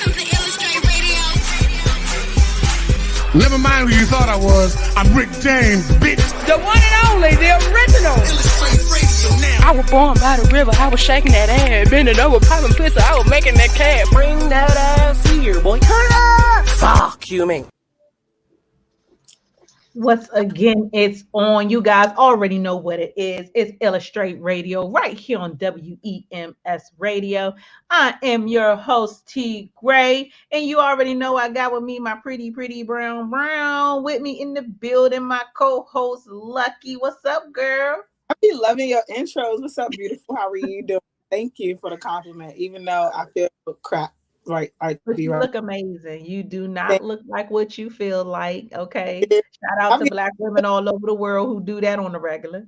Welcome to Illustr8 Radio. Never mind who you thought I was. I'm Rick James, bitch. The one and only, the original. Illustr8 Radio now. I was born by the river. I was shaking that ass, bending over, popping pussy. I was making that cat. Bring that ass here, boy. Turn up. Fuck you, man. Once again, it's on. You guys already know what it is. It's Illustr8 Radio right here on WEMS Radio. I am your host, T. Gray, and you already know I got with me my pretty brown with me in the building, my co-host, Lucky. What's up, girl? I be loving your intros. What's up, beautiful? How are you doing? Thank you for the compliment, even though I feel crap. Right, but you look amazing. You do not look like what you feel like. Okay. Shout out to Black women all over the world who do that on the regular.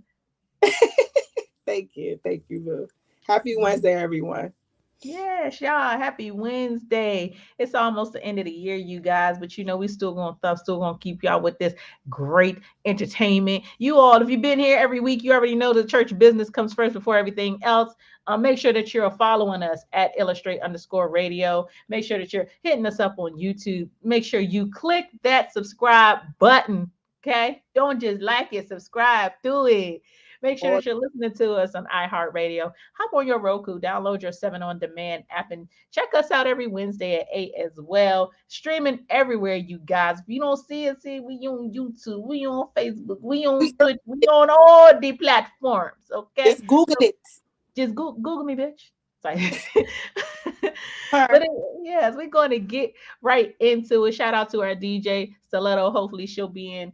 Thank you, boo. Happy Wednesday, everyone. Yes, y'all. Happy Wednesday. It's almost the end of the year, you guys, but you know we still gonna keep y'all with this great entertainment. You all, if you've been here every week, you already know the church business comes first before everything else. Make sure that you're following us at Illustr8_radio. Make sure that you're hitting us up on YouTube. Make sure you click that subscribe button. Okay, don't just like it, subscribe to it. Make sure that you're listening to us on iHeartRadio. Hop on your Roku, download your 7 On Demand app, and check us out every Wednesday at 8 as well. Streaming everywhere, you guys. If you don't see us, we on YouTube, we on Facebook, we on Twitch, we on all the platforms. Okay, just Google it. Just Google me, bitch. But yes, we're going to get right into it. Shout out to our DJ Stiletto. Hopefully she'll be in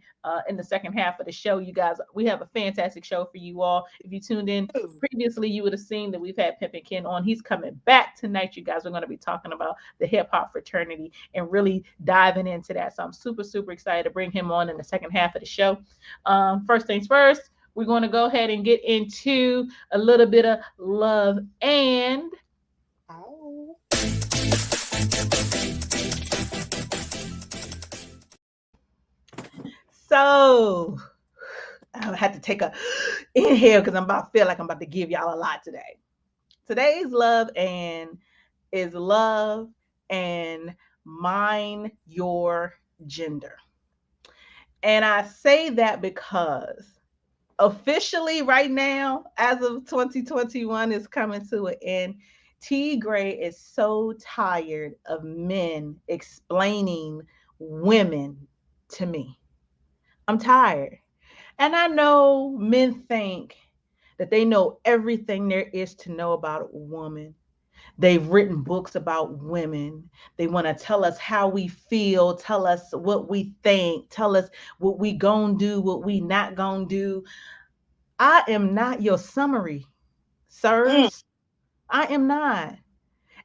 the second half of the show. You guys, we have a fantastic show for you all. If you tuned in previously, you would have seen that we've had Pimpin' Ken on. He's coming back tonight, you guys. We're going to be talking about the hip hop fraternity and really diving into that. So I'm super excited to bring him on in the second half of the show. First things first, we're going to go ahead and get into a little bit of love and so I had to take a inhale because I feel like I'm about to give y'all a lot today. Today's love and is love and mind your gender. And I say that because officially right now, as of 2021 is coming to an end, T. Gray is so tired of men explaining women to me. I'm tired. And I know men think that they know everything there is to know about a woman. They've written books about women. They want to tell us how we feel, tell us what we think, tell us what we gonna do, what we not gonna do. I am not your summary, sirs. I am not.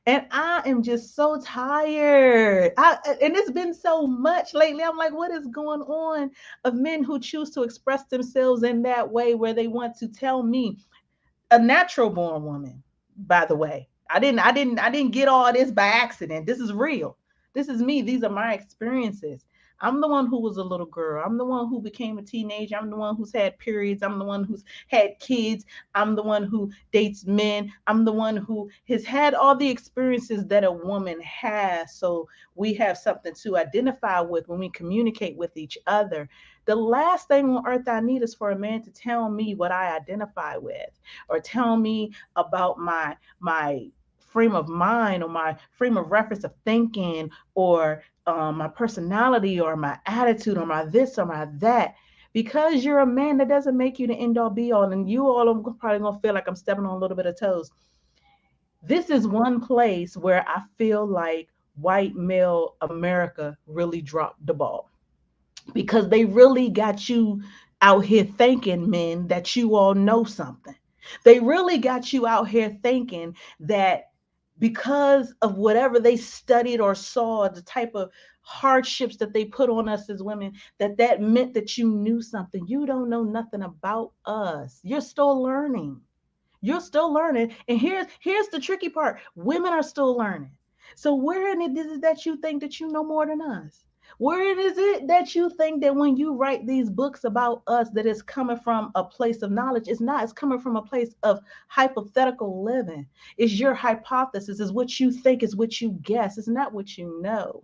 And I am just so tired. And it's been so much lately. I'm like, what is going on of men who choose to express themselves in that way where they want to tell me, a natural born woman, by the way. I didn't get all this by accident. This is real. This is me. These are my experiences. I'm the one who was a little girl. I'm the one who became a teenager. I'm the one who's had periods. I'm the one who's had kids. I'm the one who dates men. I'm the one who has had all the experiences that a woman has. So we have something to identify with when we communicate with each other. The last thing on earth I need is for a man to tell me what I identify with or tell me about my frame of mind or my frame of reference of thinking or my personality or my attitude or my this or my that. Because you're a man, that doesn't make you the end all be all. And you all are probably gonna feel like I'm stepping on a little bit of toes. This is one place where I feel like white male America really dropped the ball, because they really got you out here thinking, men, that you all know something. They really got you out here thinking that because of whatever they studied or saw, the type of hardships that they put on us as women, that meant that you knew something. You don't know nothing about us. You're still learning. You're still learning. And here's the tricky part. Women are still learning. So where in it is it that you think that you know more than us? Where is it that you think that when you write these books about us, that it's coming from a place of knowledge? It's not. It's coming from a place of hypothetical living. It's your hypothesis. Is what you think. Is what you guess. It's not what you know.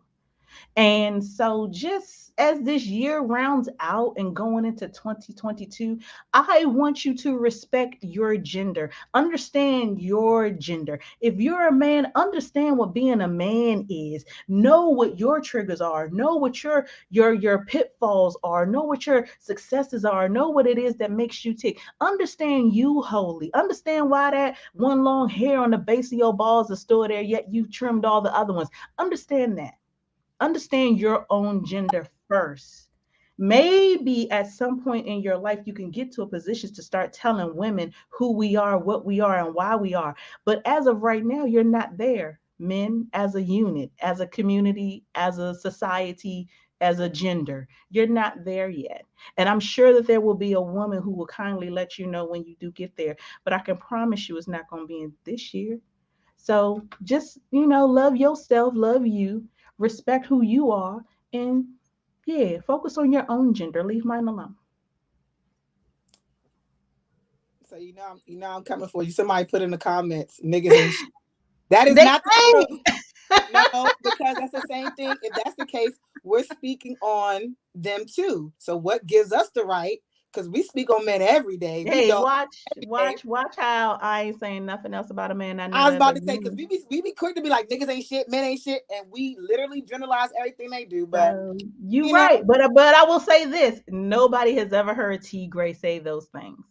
And so, just as this year rounds out and going into 2022, I want you to respect your gender, understand your gender. If you're a man, understand what being a man is. Know what your triggers are. Know what your pitfalls are. Know what your successes are. Know what it is that makes you tick. Understand you wholly. Understand why that one long hair on the base of your balls is still there, yet you trimmed all the other ones. Understand that. Understand your own gender first. Maybe at some point in your life, you can get to a position to start telling women who we are, what we are, and why we are. But as of right now, you're not there. Men as a unit, as a community, as a society, as a gender, you're not there yet. And I'm sure that there will be a woman who will kindly let you know when you do get there. But I can promise you it's not going to be in this year. So just, love yourself, love you, respect who you are, and yeah, focus on your own gender. Leave mine alone. So I'm coming for you. Somebody put in the comments, niggas ain't shit. That is They not the ain't. truth. No, because that's the same thing. If that's the case, we're speaking on them too. So what gives us the right? Because we speak on men every day. Hey, watch how I ain't saying nothing else about a man. I was about to say, because we be quick to be like, niggas ain't shit, men ain't shit, and we literally generalize everything they do. But you right. But I will say this: nobody has ever heard T. Gray say those things.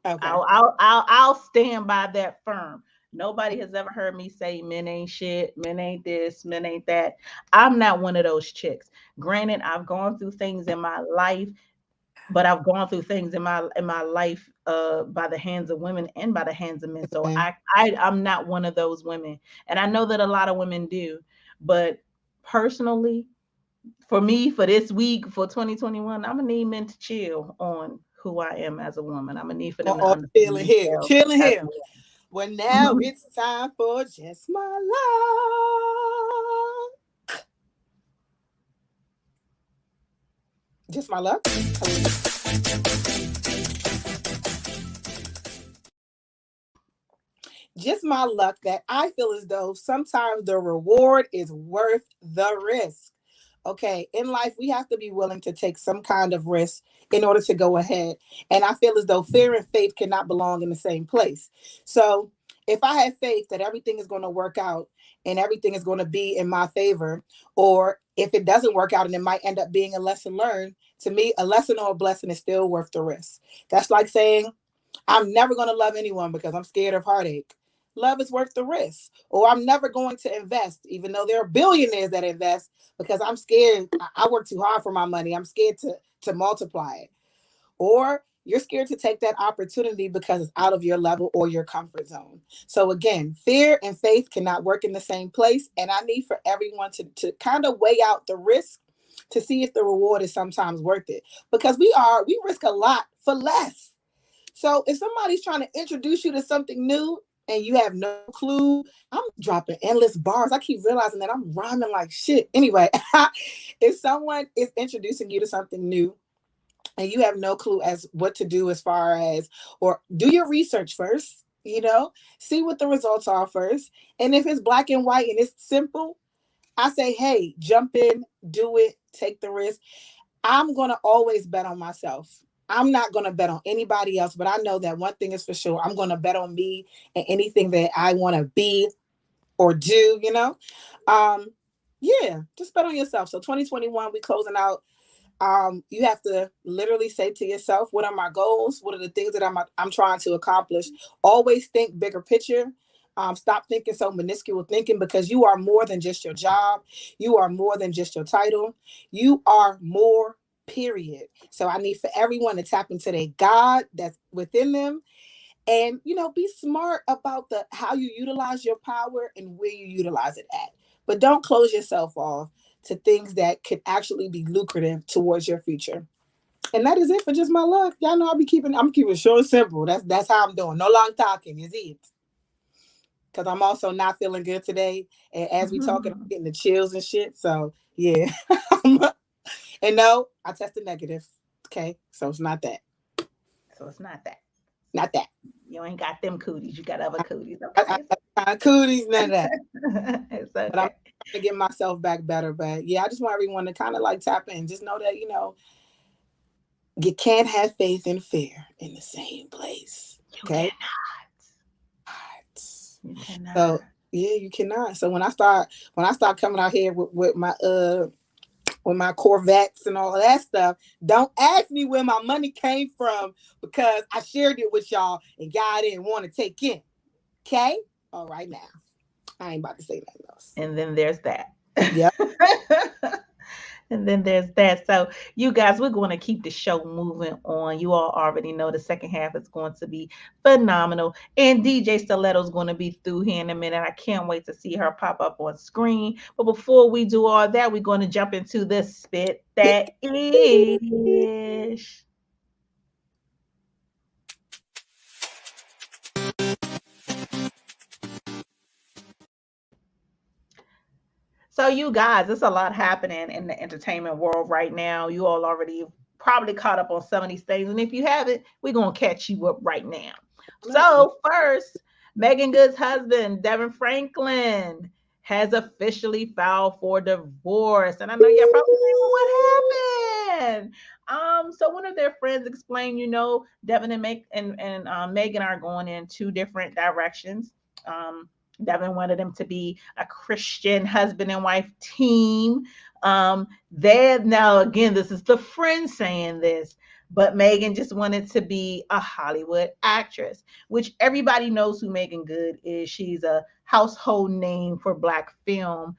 Okay. I'll stand by that firm. Nobody has ever heard me say men ain't shit, men ain't this, men ain't that. I'm not one of those chicks. Granted, I've gone through things in my life, but I've gone through things in my life by the hands of women and by the hands of men. So I'm not one of those women. And I know that a lot of women do. But personally, for me, for this week, for 2021, I'm going to need men to chill on who I am as a woman. I'm going to need for them to understand. Chilling here. Well, now it's time for Just My Luck. Just My Luck? Just my luck that I feel as though sometimes the reward is worth the risk. Okay, in life, we have to be willing to take some kind of risk in order to go ahead. And I feel as though fear and faith cannot belong in the same place. So if I have faith that everything is going to work out and everything is going to be in my favor, or if it doesn't work out and it might end up being a lesson learned, to me, a lesson or a blessing is still worth the risk. That's like saying, I'm never going to love anyone because I'm scared of heartache. Love is worth the risk. Or I'm never going to invest, even though there are billionaires that invest, because I'm scared. I work too hard for my money. I'm scared to multiply it. Or you're scared to take that opportunity because it's out of your level or your comfort zone. So again, fear and faith cannot work in the same place. And I need for everyone to kind of weigh out the risk to see if the reward is sometimes worth it. Because we risk a lot for less. So if somebody's trying to introduce you to something new, and you have no clue, I'm dropping endless bars. I keep realizing that I'm rhyming like shit. Anyway, if someone is introducing you to something new and you have no clue as what to do as far as, or do your research first, see what the results are first. And if it's black and white and it's simple, I say, hey, jump in, do it, take the risk. I'm going to always bet on myself. I'm not going to bet on anybody else, but I know that one thing is for sure. I'm going to bet on me and anything that I want to be or do, just bet on yourself. So 2021, we closing out. You have to literally say to yourself, what are my goals? What are the things that I'm trying to accomplish? Always think bigger picture. Stop thinking so minuscule thinking, because you are more than just your job. You are more than just your title. You are more, period. So I need for everyone to tap into their God that's within them, and be smart about how you utilize your power and where you utilize it at. But don't close yourself off to things that could actually be lucrative towards your future. And that is it for Just My Luck. Y'all know I'm keeping it short and simple. That's how I'm doing. No long talking. Is it? because I'm also not feeling good today. And as we talking, I'm getting the chills and shit. So yeah. And no, I tested negative. Okay. So it's not that. So it's not that. Not that. You ain't got them cooties. You got other cooties. Okay. Cooties, none of that. It's okay. But I'm trying to get myself back better. But yeah, I just want everyone to kind of like tap in. Just know that, you can't have faith and fear in the same place. Okay. You cannot. So yeah, you cannot. So when I start coming out here with my Corvettes and all of that stuff, don't ask me where my money came from, because I shared it with y'all and y'all didn't want to take in. Okay? All right, now. I ain't about to say nothing else. And then there's that. Yep. And then there's that. So you guys, we're going to keep the show moving on. You all already know the second half is going to be phenomenal. And DJ Stiletto's going to be through here in a minute. I can't wait to see her pop up on screen. But before we do all that, we're going to jump into the Spit That Ish. So you guys, there's a lot happening in the entertainment world right now. You all already probably caught up on some of these things. And if you haven't, we're going to catch you up right now. So first, Megan Good's husband, Devin Franklin, has officially filed for divorce. And I know you're probably saying, what happened? So one of their friends explained, Devin and Megan are going in two different directions. Devin wanted them to be a Christian husband and wife team. Now again, this is the friend saying this, but Megan just wanted to be a Hollywood actress, which everybody knows who Megan Good is. She's a household name for Black film.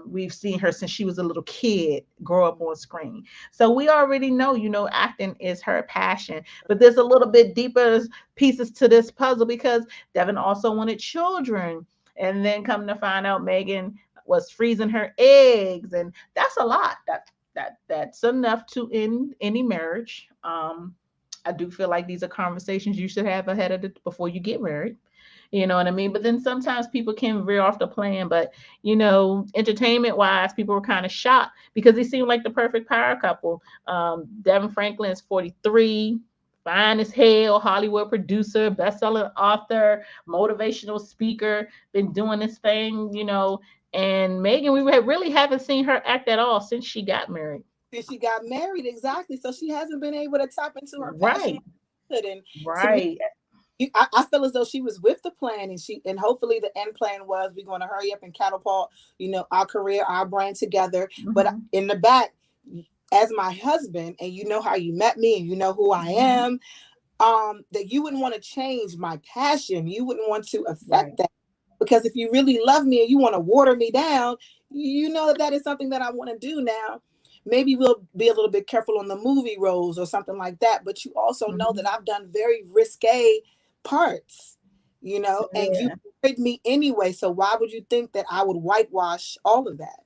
We've seen her since she was a little kid grow up on screen. So we already know, acting is her passion. But there's a little bit deeper pieces to this puzzle, because Devin also wanted children. And then come to find out, Megan was freezing her eggs. And that's a lot. That's enough to end any marriage. I do feel like these are conversations you should have ahead of it before you get married. You know what I mean? But then sometimes people can veer off the plan. But, entertainment wise, people were kind of shocked because they seemed like the perfect power couple. Devin Franklin is 43, fine as hell, Hollywood producer, best-selling author, motivational speaker, been doing this thing, And Megan, we really haven't seen her act at all since she got married. Since she got married, exactly. So she hasn't been able to tap into her passion. Right. I feel as though she was with the plan, and hopefully the end plan was we're going to hurry up and catapult, our career, our brand together. Mm-hmm. But in the back, as my husband, and you know how you met me, and you know who I am, that you wouldn't want to change my passion. You wouldn't want to affect that, because if you really love me and you want to water me down, you know that is something that I want to do now. Maybe we'll be a little bit careful on the movie roles or something like that. But you also know that I've done very risque parts, and you married me anyway. So why would you think that I would whitewash all of that?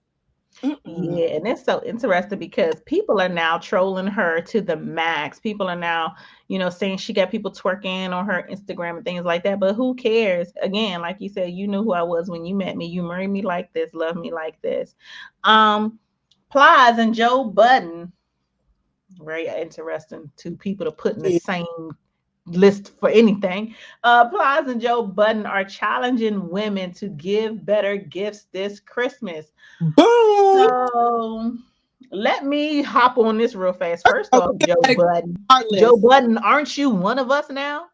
Yeah, and it's so interesting because people are now trolling her to the max. People are now, saying she got people twerking on her Instagram and things like that. But who cares? Again, like you said, you knew who I was when you met me. You married me like this, love me like this. Plies and Joe Budden, very interesting two people to put in the same list for anything. Plies and Joe Budden are challenging women to give better gifts this Christmas. Boom! So let me hop on this real fast. First off, Joe Budden, aren't you one of us now?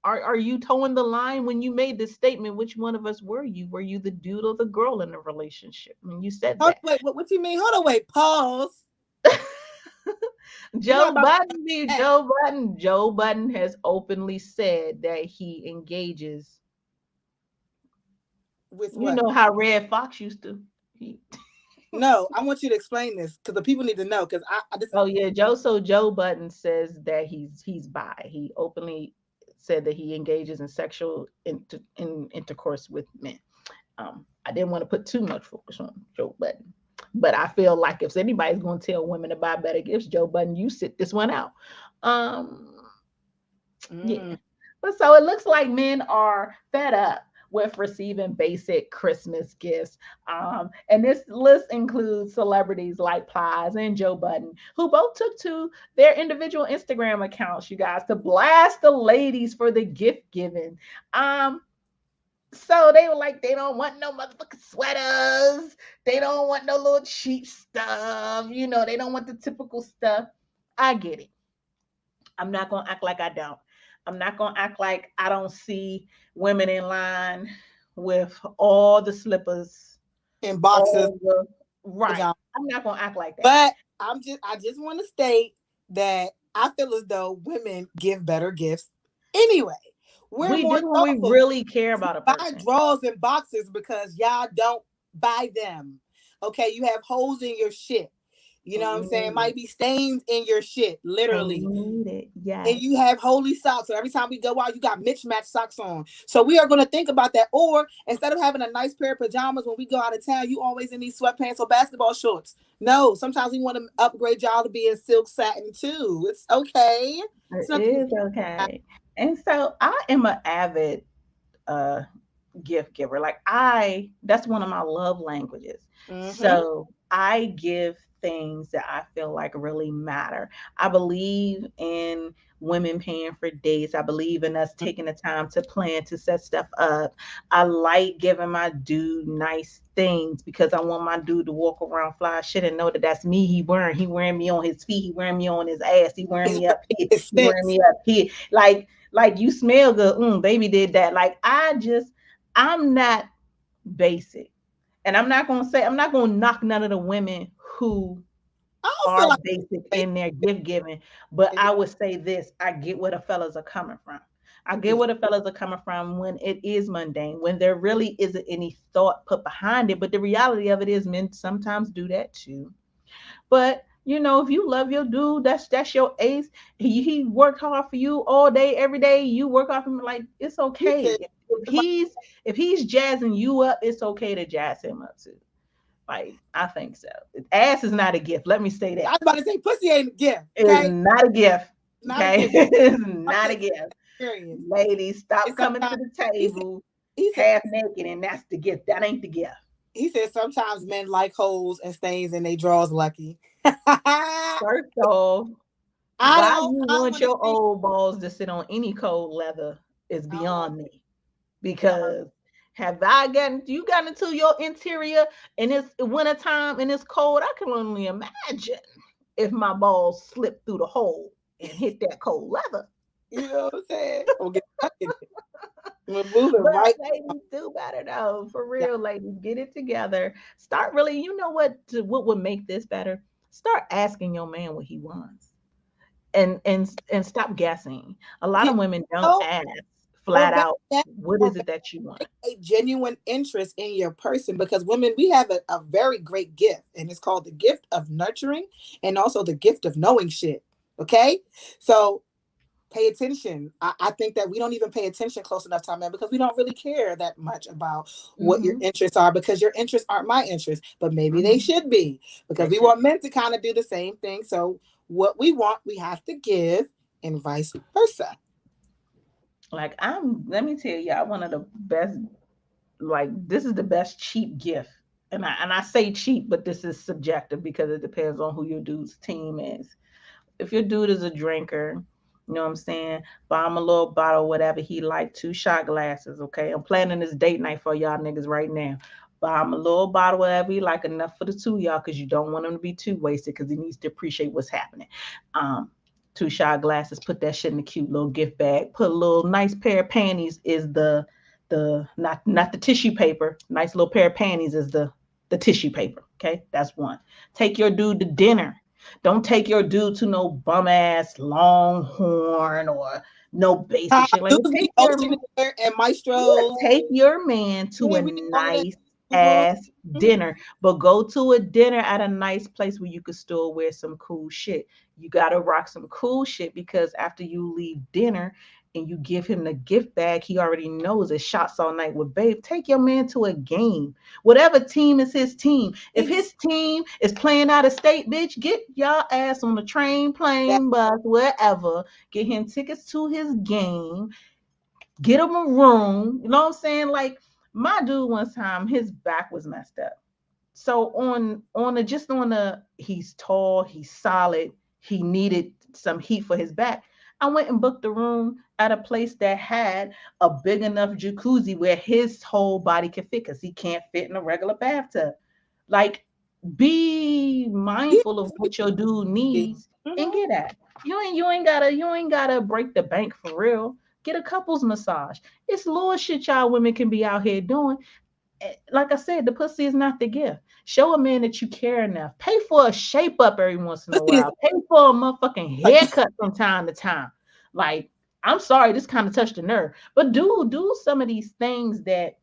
Are you towing the line when you made this statement? Which one of us were you? Were you the dude or the girl in the relationship? I mean, you said that. Wait, what you mean? Hold on, wait, pause. Joe Budden has openly said that he engages with what? You know how Red Fox used to. No, I want you to explain this because the people need to know. Because Joe Budden says that he's bi. He openly said that he engages in sexual intercourse with men. I didn't want to put too much focus on Joe Budden, but I feel like if anybody's going to tell women to buy better gifts, Joe Budden, you sit this one out. Yeah. But so it looks like men are fed up with receiving basic Christmas gifts. And this list includes celebrities like Plies and Joe Budden, who both took to their individual Instagram accounts, you guys, to blast the ladies for the gift giving. So they were like, they don't want no motherfucking sweaters. They don't want no little cheap stuff. You know, they don't want the typical stuff. I get it. I'm not going to act like I don't. I'm not going to act like I don't see women in line with all the slippers in boxes. Right. I'm not going to act like that. But I just want to state that I feel as though women give better gifts anyway. We do when we really care about a person. Buy drawers and boxes because y'all don't buy them. Okay, you have holes in your shit. You know what I'm saying? It might be stains in your shit, literally. Yeah. And you have holy socks. So every time we go out, you got mismatched socks on. So we are going to think about that. Or instead of having a nice pair of pajamas when we go out of town, you always in these sweatpants or basketball shorts. No, sometimes we want to upgrade y'all to be in silk satin too. It's okay. It is okay. And so I am an avid gift giver. Like that's one of my love languages. Mm-hmm. So I give things that I feel like really matter. I believe in women paying for dates. I believe in us taking the time to plan, to set stuff up. I like giving my dude nice things because I want my dude to walk around fly shit and know that that's me. He wearing me on his feet. He wearing me on his ass. He wearing me up here. He wearing me up here. Like you smell good. Baby did that. Like I'm not basic. And I'm not going to knock none of the women who are like basic in their gift giving, but I would say this: I get where the fellas are coming from. I get where the fellas are coming from when it is mundane, when there really isn't any thought put behind it. But the reality of it is, men sometimes do that too. But you know, if you love your dude, that's your ace. He worked hard for you all day, every day. You work off him, like it's okay. If he's jazzing you up, it's okay to jazz him up too. Like, I think so. Ass is not a gift. Let me say that. I was about to say pussy ain't a gift. Okay? It's not a gift. Okay? It's not a gift. Period. Ladies, stop coming to the table half naked, and that's the gift. That ain't the gift. He said sometimes men like holes and stains in their drawers, Lucky. First of all, why you want your old balls to sit on any cold leather is beyond me. Because you gotten into your interior and it's wintertime and it's cold? I can only imagine if my balls slip through the hole and hit that cold leather. You know what I'm saying? We'll get stuck in it. We're moving right. Ladies, do better though. For real, ladies, get it together. Start really, you know what would make this better? Start asking your man what he wants. And stop guessing. A lot of women don't ask. Flat out, what is it that you want? A genuine interest in your person, because women, we have a very great gift, and it's called the gift of nurturing and also the gift of knowing shit. Okay, so pay attention. I think that we don't even pay attention close enough to our men because we don't really care that much about what your interests are, because your interests aren't my interests, but maybe they should be, because we want men to kind of do the same thing. So what we want, we have to give, and vice versa. Like let me tell y'all, one of the best, like this is the best cheap gift. And I say cheap, but this is subjective because it depends on who your dude's team is. If your dude is a drinker, you know what I'm saying? Buy him a little bottle, whatever he like, 2 shot glasses, okay? I'm planning this date night for y'all niggas right now. Buy him a little bottle, whatever he like, enough for the two of y'all, because you don't want him to be too wasted, because he needs to appreciate what's happening. 2 shot glasses, put that shit in a cute little gift bag. Put a little nice pair of panties is the not the tissue paper. Nice little pair of panties is the tissue paper. Okay, that's one. Take your dude to dinner. Don't take your dude to no bum ass Longhorn or no basic shit. Like, take your man to a nice ass dinner, but go to a dinner at a nice place where you could still wear some cool shit. You gotta rock some cool shit, because after you leave dinner and you give him the gift bag, he already knows it's shots all night with babe. Take your man to a game. Whatever team is his team. If his team is playing out of state, bitch, get y'all ass on the train, plane, bus, wherever. Get him tickets to his game. Get him a room. You know what I'm saying? Like my dude one time, his back was messed up. So he's tall, he's solid, he needed some heat for his back. I went and booked a room at a place that had a big enough jacuzzi where his whole body could fit because he can't fit in a regular bathtub. Like, be mindful of what your dude needs and get at. You ain't gotta break the bank for real. Get a couples massage. It's little shit y'all women can be out here doing. Like I said, the pussy is not the gift. Show a man that you care enough. Pay for a shape up every once in a while. Pay for a motherfucking haircut from time to time. Like, I'm sorry, this kind of touched the nerve, but do some of these things that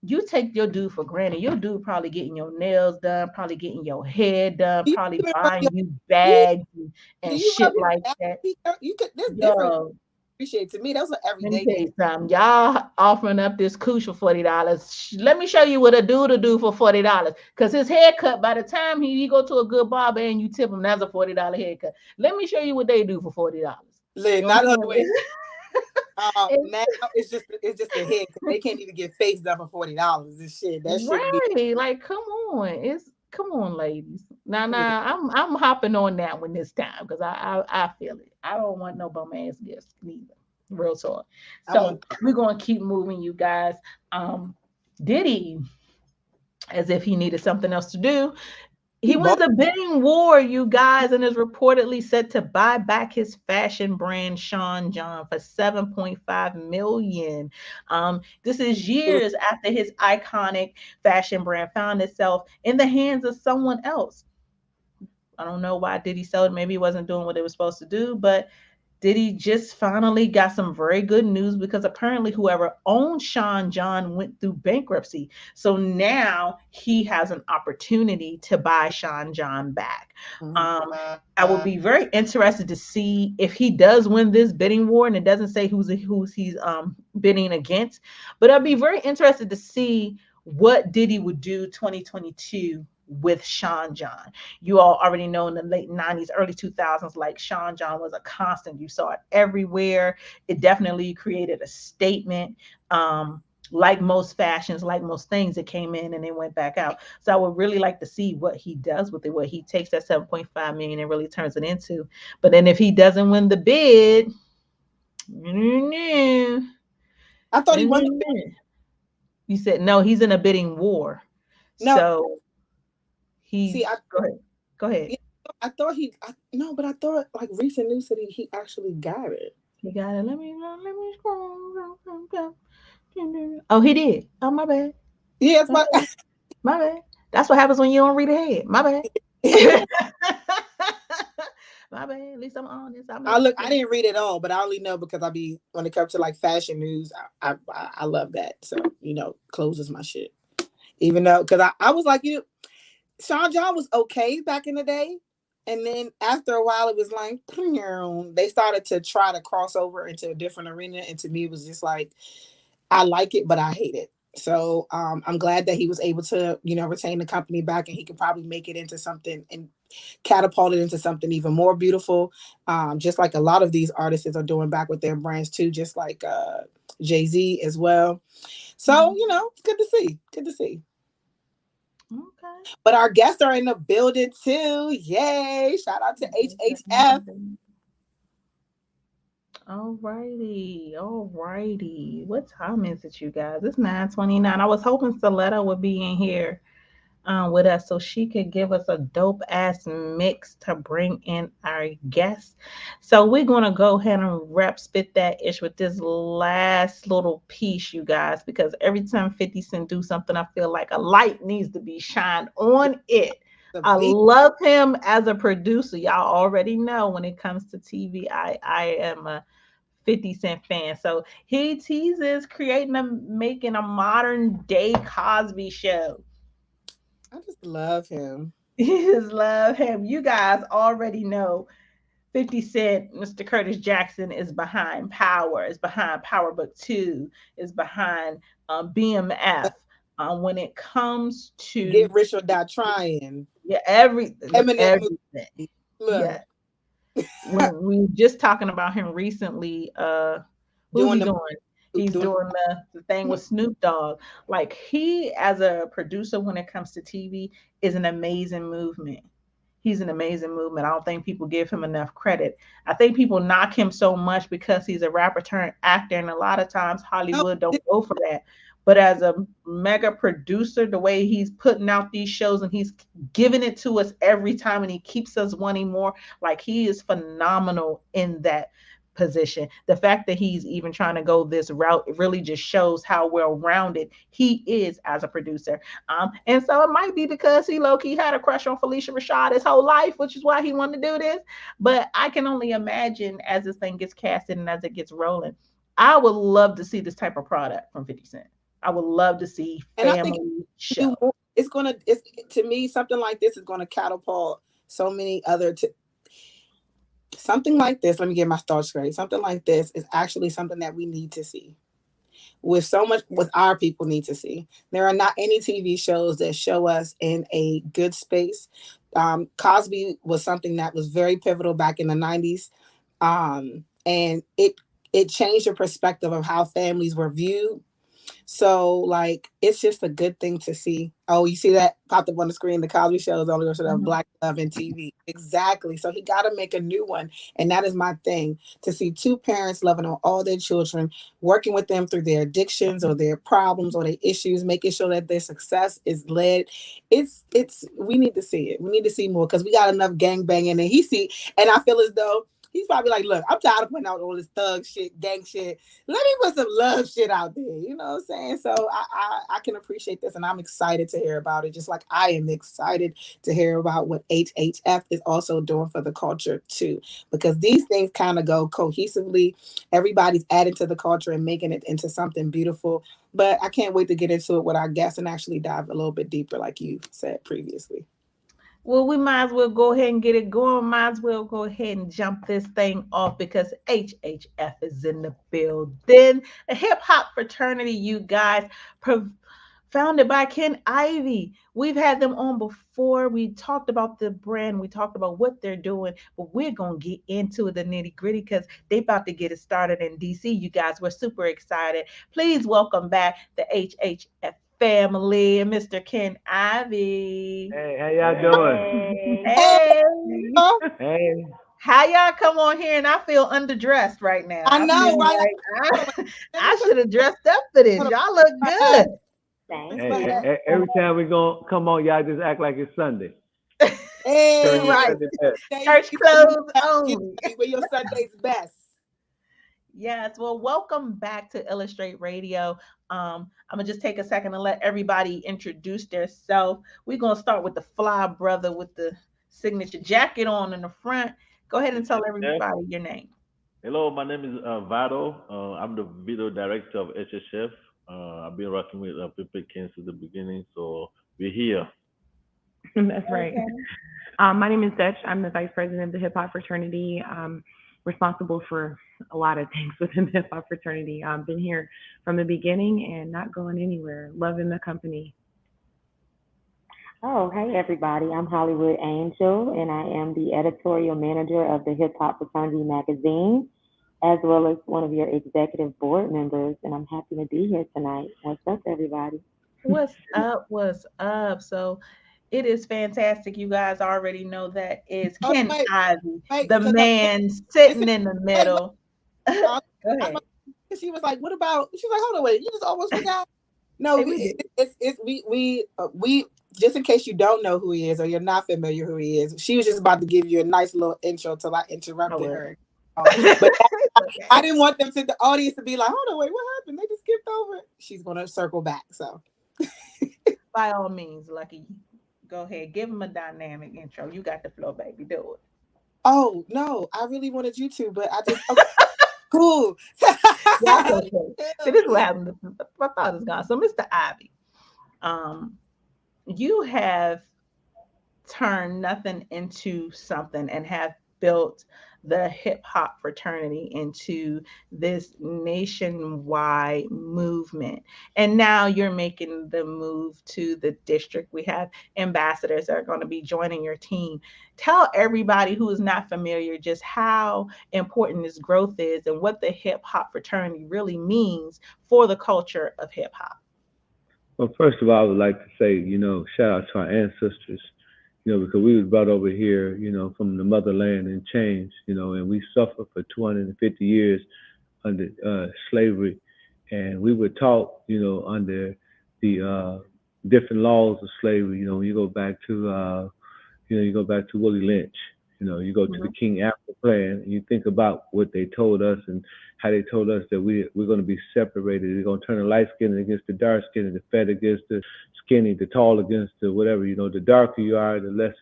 you take your dude for granted. Your dude probably getting your nails done, probably getting your hair done, probably buying you bags and shit like that. You could. This Yo, different. Appreciate to me. Those are let me everyday. tell you something. Y'all offering up this cooch for $40. Let me show you what a dude to do for $40. Because his haircut, by the time he go to a good barber and you tip him, that's a $40 haircut. Let me show you what they do for $40. Not the other way. Now it's just a head because they can't even get face done for $40. This shit. That right. Be like, come on, ladies. Now, I'm hopping on that one this time because I feel it. I don't want no bum ass gifts neither. Real talk. So we're gonna keep moving, you guys. Diddy, as if he needed something else to do, he wins a bidding war, you guys, and is reportedly set to buy back his fashion brand Sean John for $7.5 million. This is years after his iconic fashion brand found itself in the hands of someone else. I don't know why Diddy sold it. Maybe he wasn't doing what it was supposed to do, but Diddy just finally got some very good news because apparently whoever owned Sean John went through bankruptcy. So now he has an opportunity to buy Sean John back. I will be very interested to see if he does win this bidding war, and it doesn't say who's he's bidding against, but I'll be very interested to see what Diddy would do 2022 with Sean John. You all already know in the late 90s, early 2000s, like Sean John was a constant. You saw it everywhere. It definitely created a statement. Like most fashions, like most things, it came in and it went back out. So I would really like to see what he does with it, what he takes that 7.5 million and really turns it into. But then if he doesn't win the bid, I thought he won the bid. You said no, he's in a bidding war. No. So go ahead. Yeah, I thought but I thought like recent news said he actually got it. He got it. Let me Oh, he did. Oh, my bad. Yeah, my bad. That's what happens when you don't read ahead. My bad. My bad. At least I'm honest. I didn't read it all, but I only know because when it comes to like fashion news, I love that. So, clothes is my shit. Even though, because I was like, Sean John was okay back in the day. And then after a while, it was like, they started to try to cross over into a different arena. And to me, it was just like, I like it, but I hate it. So I'm glad that he was able to, retain the company back, and he could probably make it into something and catapult it into something even more beautiful. Just like a lot of these artists are doing back with their brands too, just like Jay-Z as well. So, it's good to see. Good to see. Okay. But our guests are in the building too. Yay. Shout out to HHF. All righty. What time is it, you guys? It's 9:29. I was hoping Saletta would be in here with us so she could give us a dope ass mix to bring in our guests. So we're going to go ahead and spit that ish with this last little piece, you guys, because every time 50 Cent do something, I feel like a light needs to be shined on it. I love him as a producer. Y'all already know when it comes to TV, I am a 50 Cent fan. So he teases making a modern day Cosby Show. I just love him. You guys already know 50 Cent, Mr. Curtis Jackson is behind Power, is behind Power Book 2, is behind BMF. When it comes to Get Rich or Die Trying. Yeah, everything. Yeah. When we were just talking about him recently, what was he doing? He's doing the thing with Snoop Dogg. Like he, as a producer, when it comes to TV, is an amazing movement. He's an amazing movement. I don't think people give him enough credit. I think people knock him so much because he's a rapper turned actor, and a lot of times Hollywood don't go for that. But as a mega producer, the way he's putting out these shows and he's giving it to us every time and he keeps us wanting more, like he is phenomenal in that position. The fact that he's even trying to go this route, it really just shows how well-rounded he is as a producer. And so it might be because he low-key had a crush on Felicia Rashad his whole life, which is why he wanted to do this. But I can only imagine as this thing gets casted and as it gets rolling, I would love to see this type of product from 50 Cent. I would love to see family show. It's to me, something like this is going to catapult so many other something like this. Let me get my thoughts straight. Something like this is actually something that we need to see. With our people need to see. There are not any TV shows that show us in a good space. Cosby was something that was very pivotal back in the 90s. And it changed your perspective of how families were viewed. So, like, it's just a good thing to see. Oh, you see that popped up on the screen? The Cosby Show is only going to have Black love in TV. Exactly. So he got to make a new one. And that is my thing, to see two parents loving on all their children, working with them through their addictions or their problems or their issues, making sure that their success is led. We need to see it. We need to see more because we got enough gangbanging. And I feel as though he's probably like, look, I'm tired of putting out all this thug shit, gang shit. Let me put some love shit out there. You know what I'm saying? So I can appreciate this, and I'm excited to hear about it, just like I am excited to hear about what HHF is also doing for the culture too, because these things kind of go cohesively. Everybody's adding to the culture and making it into something beautiful. But I can't wait to get into it with our guests and actually dive a little bit deeper, like you said previously. Well, we might as well go ahead and get it going. Might as well go ahead and jump this thing off because HHF is in the building. A hip hop fraternity, you guys, founded by Ken Ivey. We've had them on before. We talked about the brand. We talked about what they're doing, but we're going to get into the nitty gritty because they about to get it started in DC. You guys, we're super excited. Please welcome back the HHF family and Mr. Ken Ivey. Hey, how y'all doing? Hey. Hey. How y'all come on here and I feel underdressed right now? I know, right? Like I should have dressed up for this. Y'all look good. Hey, every time we gonna come on, y'all just act like it's Sunday. Hey, right. Church clothes only. Wear your Sunday's best. Yes, well, welcome back to Illustr8 Radio. I'm gonna just take a second and let everybody introduce themselves. We're gonna start with the fly brother with the signature jacket on in the front. Go ahead and tell everybody your name. Hello, my name is Vado. I'm the video director of HHF. I've been working with Pepe Ken since the beginning, so we're here. That's right. Okay. My name is Dutch. I'm the vice president of the hip hop fraternity. Responsible for a lot of things within the hip hop fraternity. I've been here from the beginning and not going anywhere. Loving the company. Oh, hey everybody. I'm Hollywood Angel, and I am the editorial manager of the Hip Hop Fraternity magazine, as well as one of your executive board members, and I'm happy to be here tonight. What's up, everybody? What's up? What's up? So it is fantastic. You guys already know that is Ken Ivey, the man sitting in the middle. Go ahead. She was like, "What about?" She's like, "Hold on, wait, you just almost forgot." No, we just in case you don't know who he is or you're not familiar who he is. She was just about to give you a nice little intro till I interrupted her. But I didn't want the audience to be like, "Hold on, wait, what happened? They just skipped over it." She's gonna circle back. So, by all means, Lucky, go ahead, give him a dynamic intro. You got the floor, baby. Do it. Oh no, I really wanted you to, but I just cool. That's okay. So this is what happened. My thought is gone. So, Mr. Ivey, you have turned nothing into something and have built the hip hop fraternity into this nationwide movement. And now you're making the move to the district. We have ambassadors that are going to be joining your team. Tell everybody who is not familiar just how important this growth is and what the hip hop fraternity really means for the culture of hip hop. Well, first of all, I would like to say, shout out to our ancestors, because we was brought over here, from the motherland and changed, and we suffered for 250 years under slavery, and we were taught, under the different laws of slavery. When you go back to, Willie Lynch, you go to the King Apple plan, and you think about what they told us and how they told us that we're going to be separated. We're going to turn the light skin against the dark skin, and the fat against the skinny, the tall against the whatever. The darker you are, the less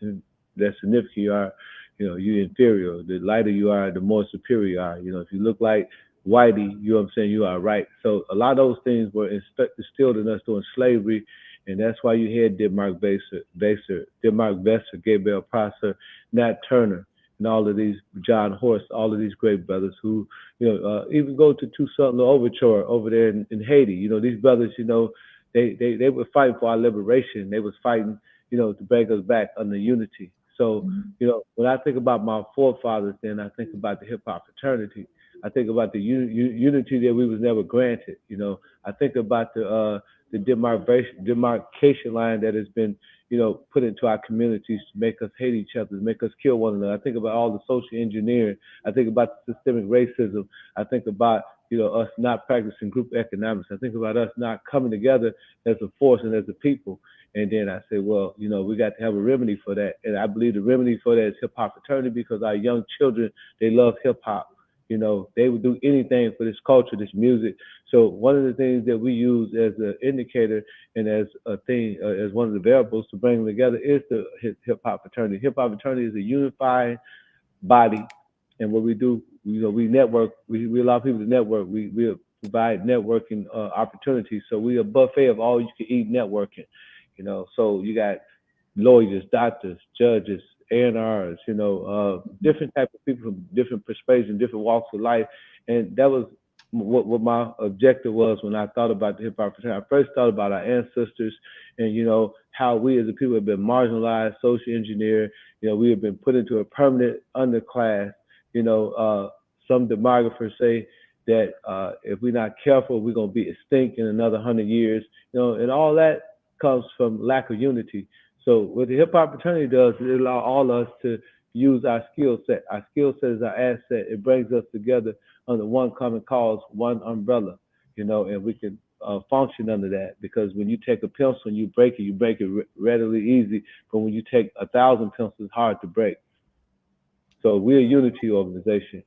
significant you are. You're inferior. The lighter you are, the more superior you are. If you look like Whitey, you know what I'm saying, you are right. So a lot of those things were instilled in us during slavery, and that's why you had Mark Besser, Gabriel Prosser, Nat Turner, and all of these, John Horst, all of these great brothers who, even go to Toussaint Louverture over there in Haiti. These brothers, they were fighting for our liberation. They was fighting, to bring us back under unity. So, when I think about my forefathers, then I think about the hip hop fraternity. I think about the unity that we was never granted. I think about the demarcation line that has been, put into our communities to make us hate each other, to make us kill one another. I think about all the social engineering. I think about systemic racism. I think about, us not practicing group economics. I think about us not coming together as a force and as a people. And then I say, well, we got to have a remedy for that. And I believe the remedy for that is hip hop fraternity, because our young children, they love hip hop. They would do anything for this culture, this music. So one of the things that we use as an indicator and as a thing, as one of the variables to bring them together is the hip hop fraternity. Hip hop fraternity is a unified body, and what we do, we network. We allow people to network. We provide networking opportunities. So we a buffet of all you can eat networking. So you got lawyers, doctors, judges, A&Rs, different type of people from different persuasions, different walks of life. And that was what my objective was when I thought about the hip hop fraternity. I first thought about our ancestors and, how we as a people have been marginalized, social engineered. We have been put into a permanent underclass. Some demographers say that if we're not careful, we're going to be extinct in another 100 years, and all that comes from lack of unity. So what the hip hop fraternity does is it allows all of us to use our skill set. Our skill set is our asset. It brings us together under one common cause, one umbrella, and we can function under that. Because when you take a pencil and you break it readily easy. But when you take 1,000 pencils, it's hard to break. So we're a unity organization.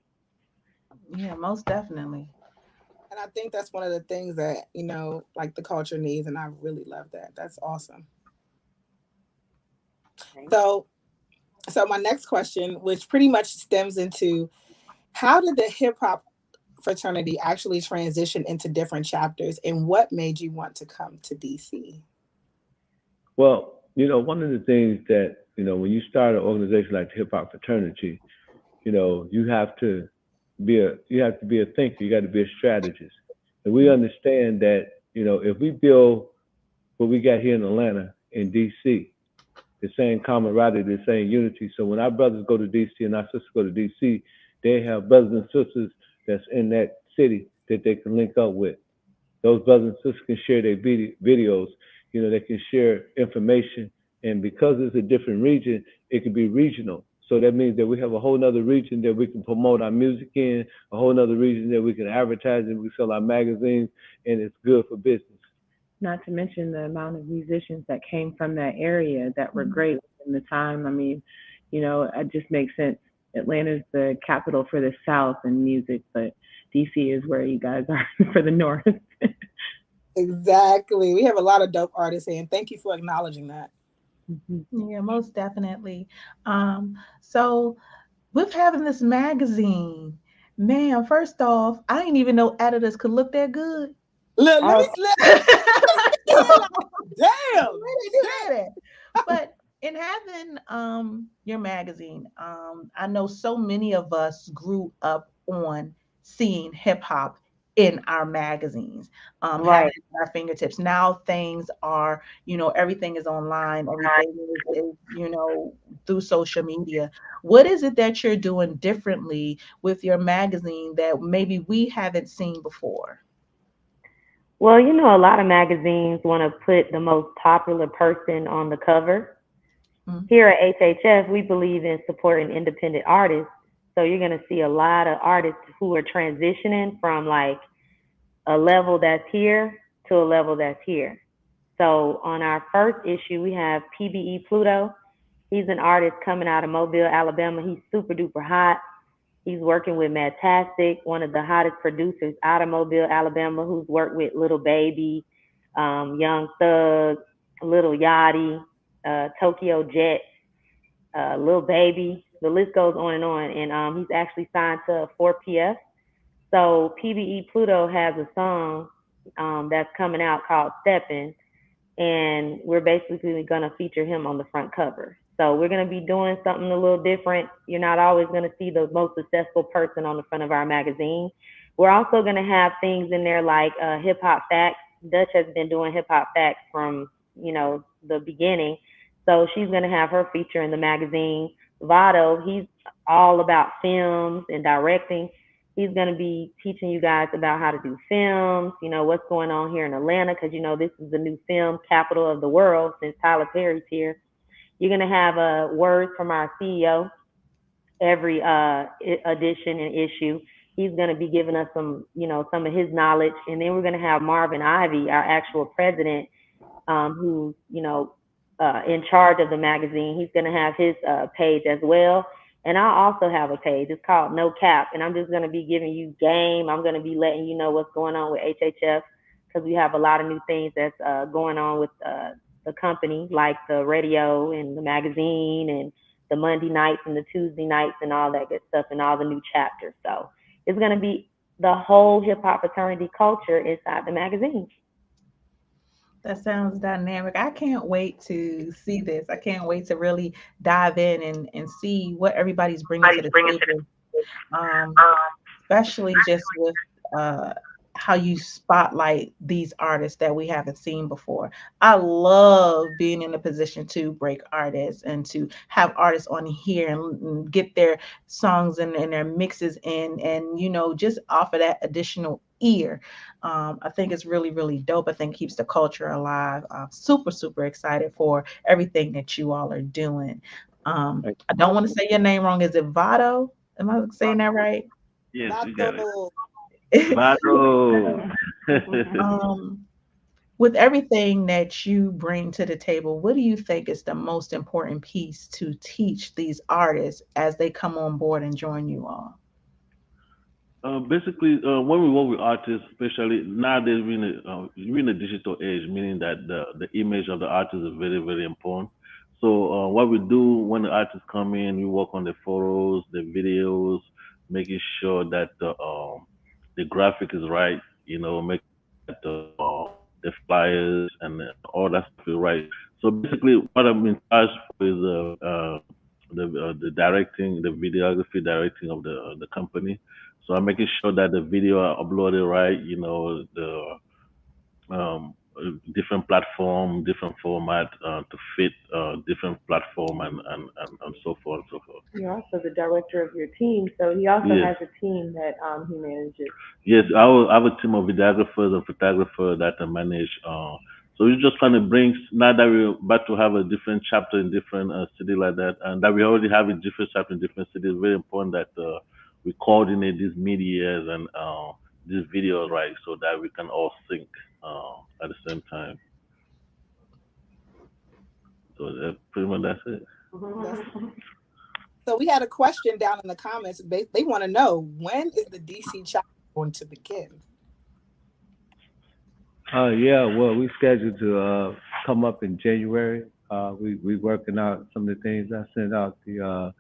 Yeah, most definitely. And I think that's one of the things that, like the culture needs. And I really love that. That's awesome. So my next question, which pretty much stems into how did the hip hop fraternity actually transition into different chapters, and what made you want to come to DC? Well, one of the things that, when you start an organization like the hip hop fraternity, you have to be a thinker, you got to be a strategist. And we understand that, if we build what we got here in Atlanta, in DC, the same camaraderie, the same unity. So when our brothers go to DC and our sisters go to DC, they have brothers and sisters that's in that city that they can link up with. Those brothers and sisters can share their videos, they can share information. And because it's a different region, it can be regional. So that means that we have a whole nother region that we can promote our music in, a whole nother region that we can advertise and we sell our magazines, and it's good for business. Not to mention the amount of musicians that came from that area that were great in the time. I mean, it just makes sense. Atlanta's the capital for the South in music, but DC is where you guys are for the North. Exactly. We have a lot of dope artists here, and thank you for acknowledging that. Yeah, most definitely. So with having this magazine, man, first off, I didn't even know editors could look that good. Damn. But in having your magazine, I know so many of us grew up on seeing hip hop in our magazines, having Right. it at our fingertips. Now things are, everything is online, everything is through social media. What is it that you're doing differently with your magazine that maybe we haven't seen before? Well, a lot of magazines want to put the most popular person on the cover. Mm. Here at HHF, we believe in supporting independent artists. So you're going to see a lot of artists who are transitioning from like a level that's here to a level that's here. So on our first issue, we have PBE Pluto. He's an artist coming out of Mobile, Alabama. He's super duper hot. He's working with Madtastic, one of the hottest producers out of Mobile, Alabama, who's worked with Little Baby, Young Thug, Little Yachty, Tokyo Jet, Lil Baby. The list goes on and on. And he's actually signed to 4PF. So PBE Pluto has a song that's coming out called Steppin', and we're basically going to feature him on the front cover. So we're going to be doing something a little different. You're not always going to see the most successful person on the front of our magazine. We're also going to have things in there like hip hop facts. Dutch has been doing hip hop facts from, the beginning. So she's going to have her feature in the magazine. Vado, he's all about films and directing. He's going to be teaching you guys about how to do films, what's going on here in Atlanta, because, this is the new film capital of the world since Tyler Perry's here. You're going to have a word from our CEO every edition and issue. He's going to be giving us some of his knowledge. And then we're going to have Marvin Ivy, our actual president, who's, in charge of the magazine. He's going to have his page as well. And I also have a page. It's called No Cap. And I'm just going to be giving you game. I'm going to be letting you know what's going on with HHF, because we have a lot of new things that's going on with the company, like the radio and the magazine and the Monday nights and the Tuesday nights and all that good stuff and all the new chapters. So it's going to be the whole hip hop fraternity culture inside the magazine. That sounds dynamic. I can't wait to see this. I can't wait to really dive in and see what everybody's bringing to the table, especially just with how you spotlight these artists that we haven't seen before. I love being in a position to break artists and to have artists on here and get their songs and their mixes in, and just offer that additional ear. I think it's really, really dope. I think it keeps the culture alive. I'm super, super excited for everything that you all are doing. I don't want to say your name wrong. Is it Vado? Am I saying that right? Yes, you got it. With everything that you bring to the table, what do you think is the most important piece to teach these artists as they come on board and join you all? Basically, when we work with artists, especially nowadays, we're in a digital age, meaning that the image of the artist is very, very important. So what we do when the artists come in, we work on the photos, the videos, making sure that the graphic is right, make that the flyers and all that stuff is right. So basically, what I'm in charge for is the directing, the videography directing of the company. So I'm making sure that the video are uploaded right, the um, different platform, different format to fit different platform and so forth and so forth. You're also the director of your team, so he also Yes. has a team that he manages. Yes, I have a team of videographers and photographers that I manage. So we're just trying to bring, now that we're about to have a different chapter in different city like that, and that we already have a different chapter in different cities, it's very important that we coordinate these medias and these videos right so that we can all sync at the same time. So pretty much that's it. So we had a question down in the comments. They want to know, when is the DC chapter going to begin? Yeah, well, we scheduled to come up in January. We working out some of the things. I sent out the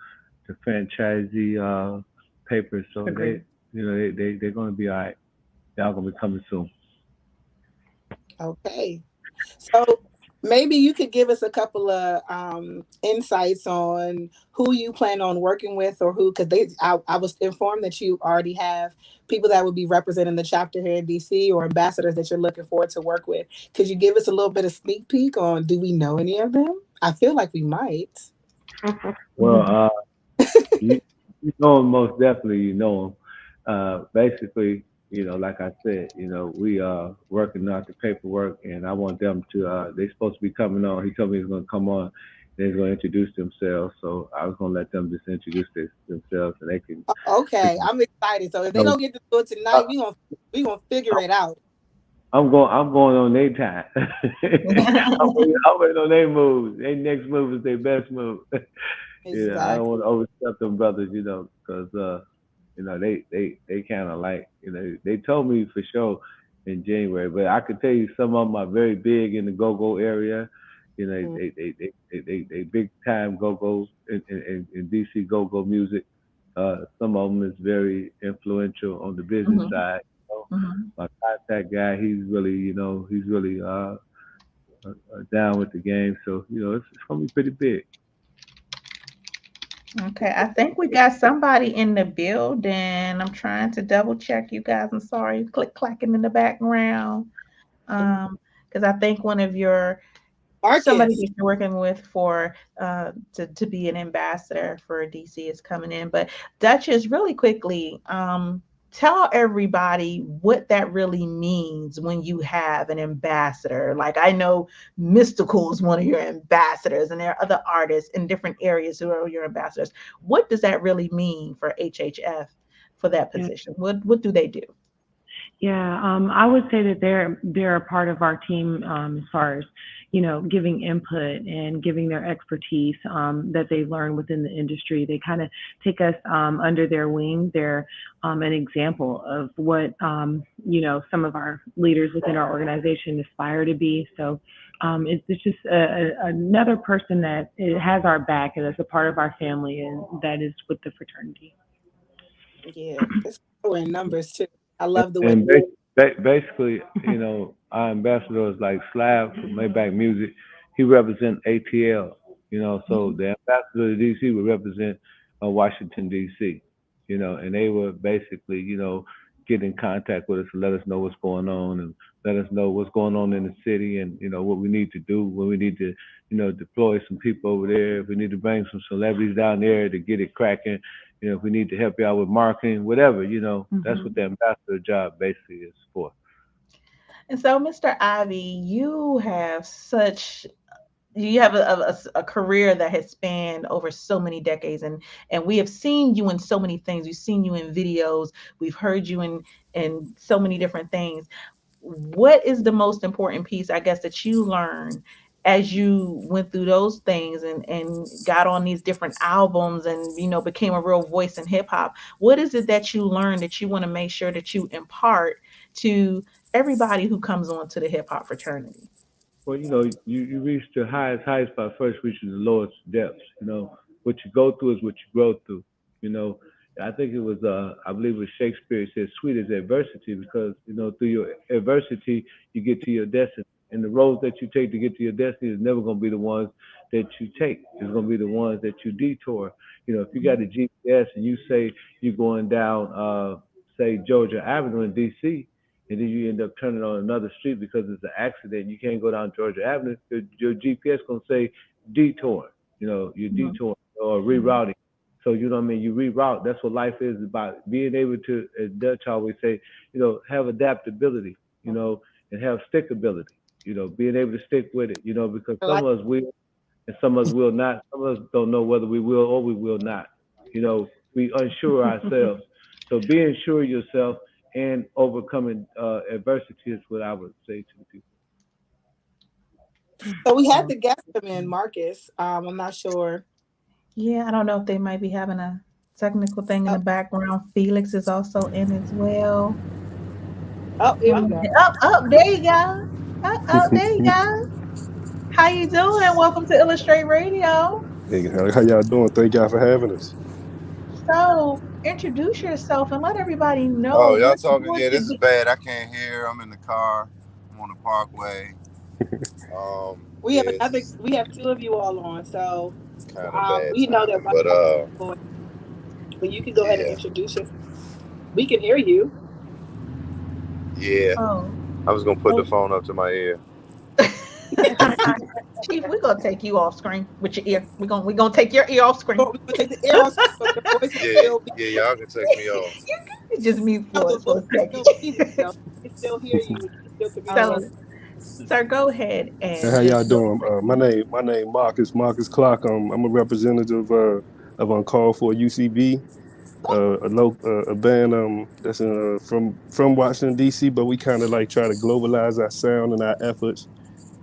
franchisee papers, so Agreed. they're going to be all right. Y'all going to be coming soon. Okay. So Maybe you could give us a couple of insights on who you plan on working with, or who, because I was informed that you already have people that would be representing the chapter here in DC, or ambassadors that you're looking forward to work with. Could you give us a little bit of sneak peek on, do we know any of them? I feel like we might. Well, you, you know him, most definitely. You know him. Basically, like I said, we are working out the paperwork, and I want them to. They supposed to be coming on. He told me he's going to come on. They're going to introduce themselves. So I was going to let them just introduce themselves, and they can. Okay, I'm excited. So if they don't get to do it tonight, we gonna figure it out. I'm going on their time. I'm waiting on their moves. Their next move is their best move. Exactly. I don't want to overstep them brothers, because they kind of like, they told me for sure in January, but I could tell you some of them are very big in the go-go area. They big time go-go in DC go-go music. Some of them is very influential on the business side. My contact guy, he's really down with the game. So, it's going to be pretty big. Okay, I think we got somebody in the building. I'm trying to double check you guys. I'm sorry, click clacking in the background. Because I think one of your somebody that you're working with for to be an ambassador for DC is coming in. But Duchess, really quickly, tell everybody what that really means when you have an ambassador. Like, I know Mystical is one of your ambassadors, and there are other artists in different areas who are your ambassadors. What does that really mean for HHF for that position? What do they do? Yeah, I would say that they're a part of our team as far as, giving input and giving their expertise that they learn within the industry. They kind of take us under their wing. They're an example of what, some of our leaders within our organization aspire to be. So it's just another person that has our back and is a part of our family, and that is with the fraternity. Yeah, it's in numbers too. I love the way. And basically, our ambassador is like Slav from Maybach Music. He represents ATL, so the ambassador to DC would represent Washington, D.C., and they would basically, get in contact with us and let us know what's going on, and let us know what's going on in the city, and, what we need to do, when we need to, deploy some people over there, if we need to bring some celebrities down there to get it cracking, if we need to help you out with marketing, whatever, that's what the ambassador job basically is for. And so, Mr. Ivy, you have a career that has spanned over so many decades, and we have seen you in so many things. We've seen you in videos. We've heard you in so many different things. What is the most important piece, I guess, that you learned as you went through those things and got on these different albums and, became a real voice in hip hop? What is it that you learned that you want to make sure that you impart to everybody who comes on to the hip hop fraternity? Well, you reach the highest heights by first reaching the lowest depths. What you go through is what you grow through. I think it was, I believe it was Shakespeare said, sweet is adversity, because, through your adversity, you get to your destiny. And the roads that you take to get to your destiny is never going to be the ones that you take. It's going to be the ones that you detour. If you got a GPS and you say you're going down, say, Georgia Avenue in D.C., and then you end up turning on another street because it's an accident, you can't go down Georgia Avenue, your GPS going to say detour. You're detouring or rerouting. So, you reroute. That's what life is about, being able to, as Dutch always say, have adaptability, and have stickability. Being able to stick with it, because some of us will and some of us will not. Some of us don't know whether we will or we will not. We unsure ourselves. So being sure of yourself and overcoming adversity is what I would say to the people. So we had the guest come in, Marcus. I'm not sure. Yeah, I don't know if they might be having a technical thing in the background. Felix is also in as well. Oh, here we go. There you go. There you go. How you doing? Welcome to Illustr8 Radio. Hey, how y'all doing? Thank y'all for having us. So, introduce yourself and let everybody know. Oh, y'all talking? Yeah, this is bad. I can't hear. I'm in the car. I'm on the parkway. We have another. We have two of you all on, so we know that one boy. But you can go ahead and introduce yourself. We can hear you. Yeah. Oh. I was gonna put the phone up to my ear. Chief, we're gonna take you off screen with your ear. We're gonna take your ear off screen. We're gonna take the ear off screen, but your voice will still be. Yeah, y'all can take me off. You can just mute for a second. We still hear you. We still So, sir, go ahead and How y'all doing? My name Marcus Clark. I'm a representative of Uncalled For UCB, a band that's from Washington D.C. But we kind of like try to globalize our sound and our efforts,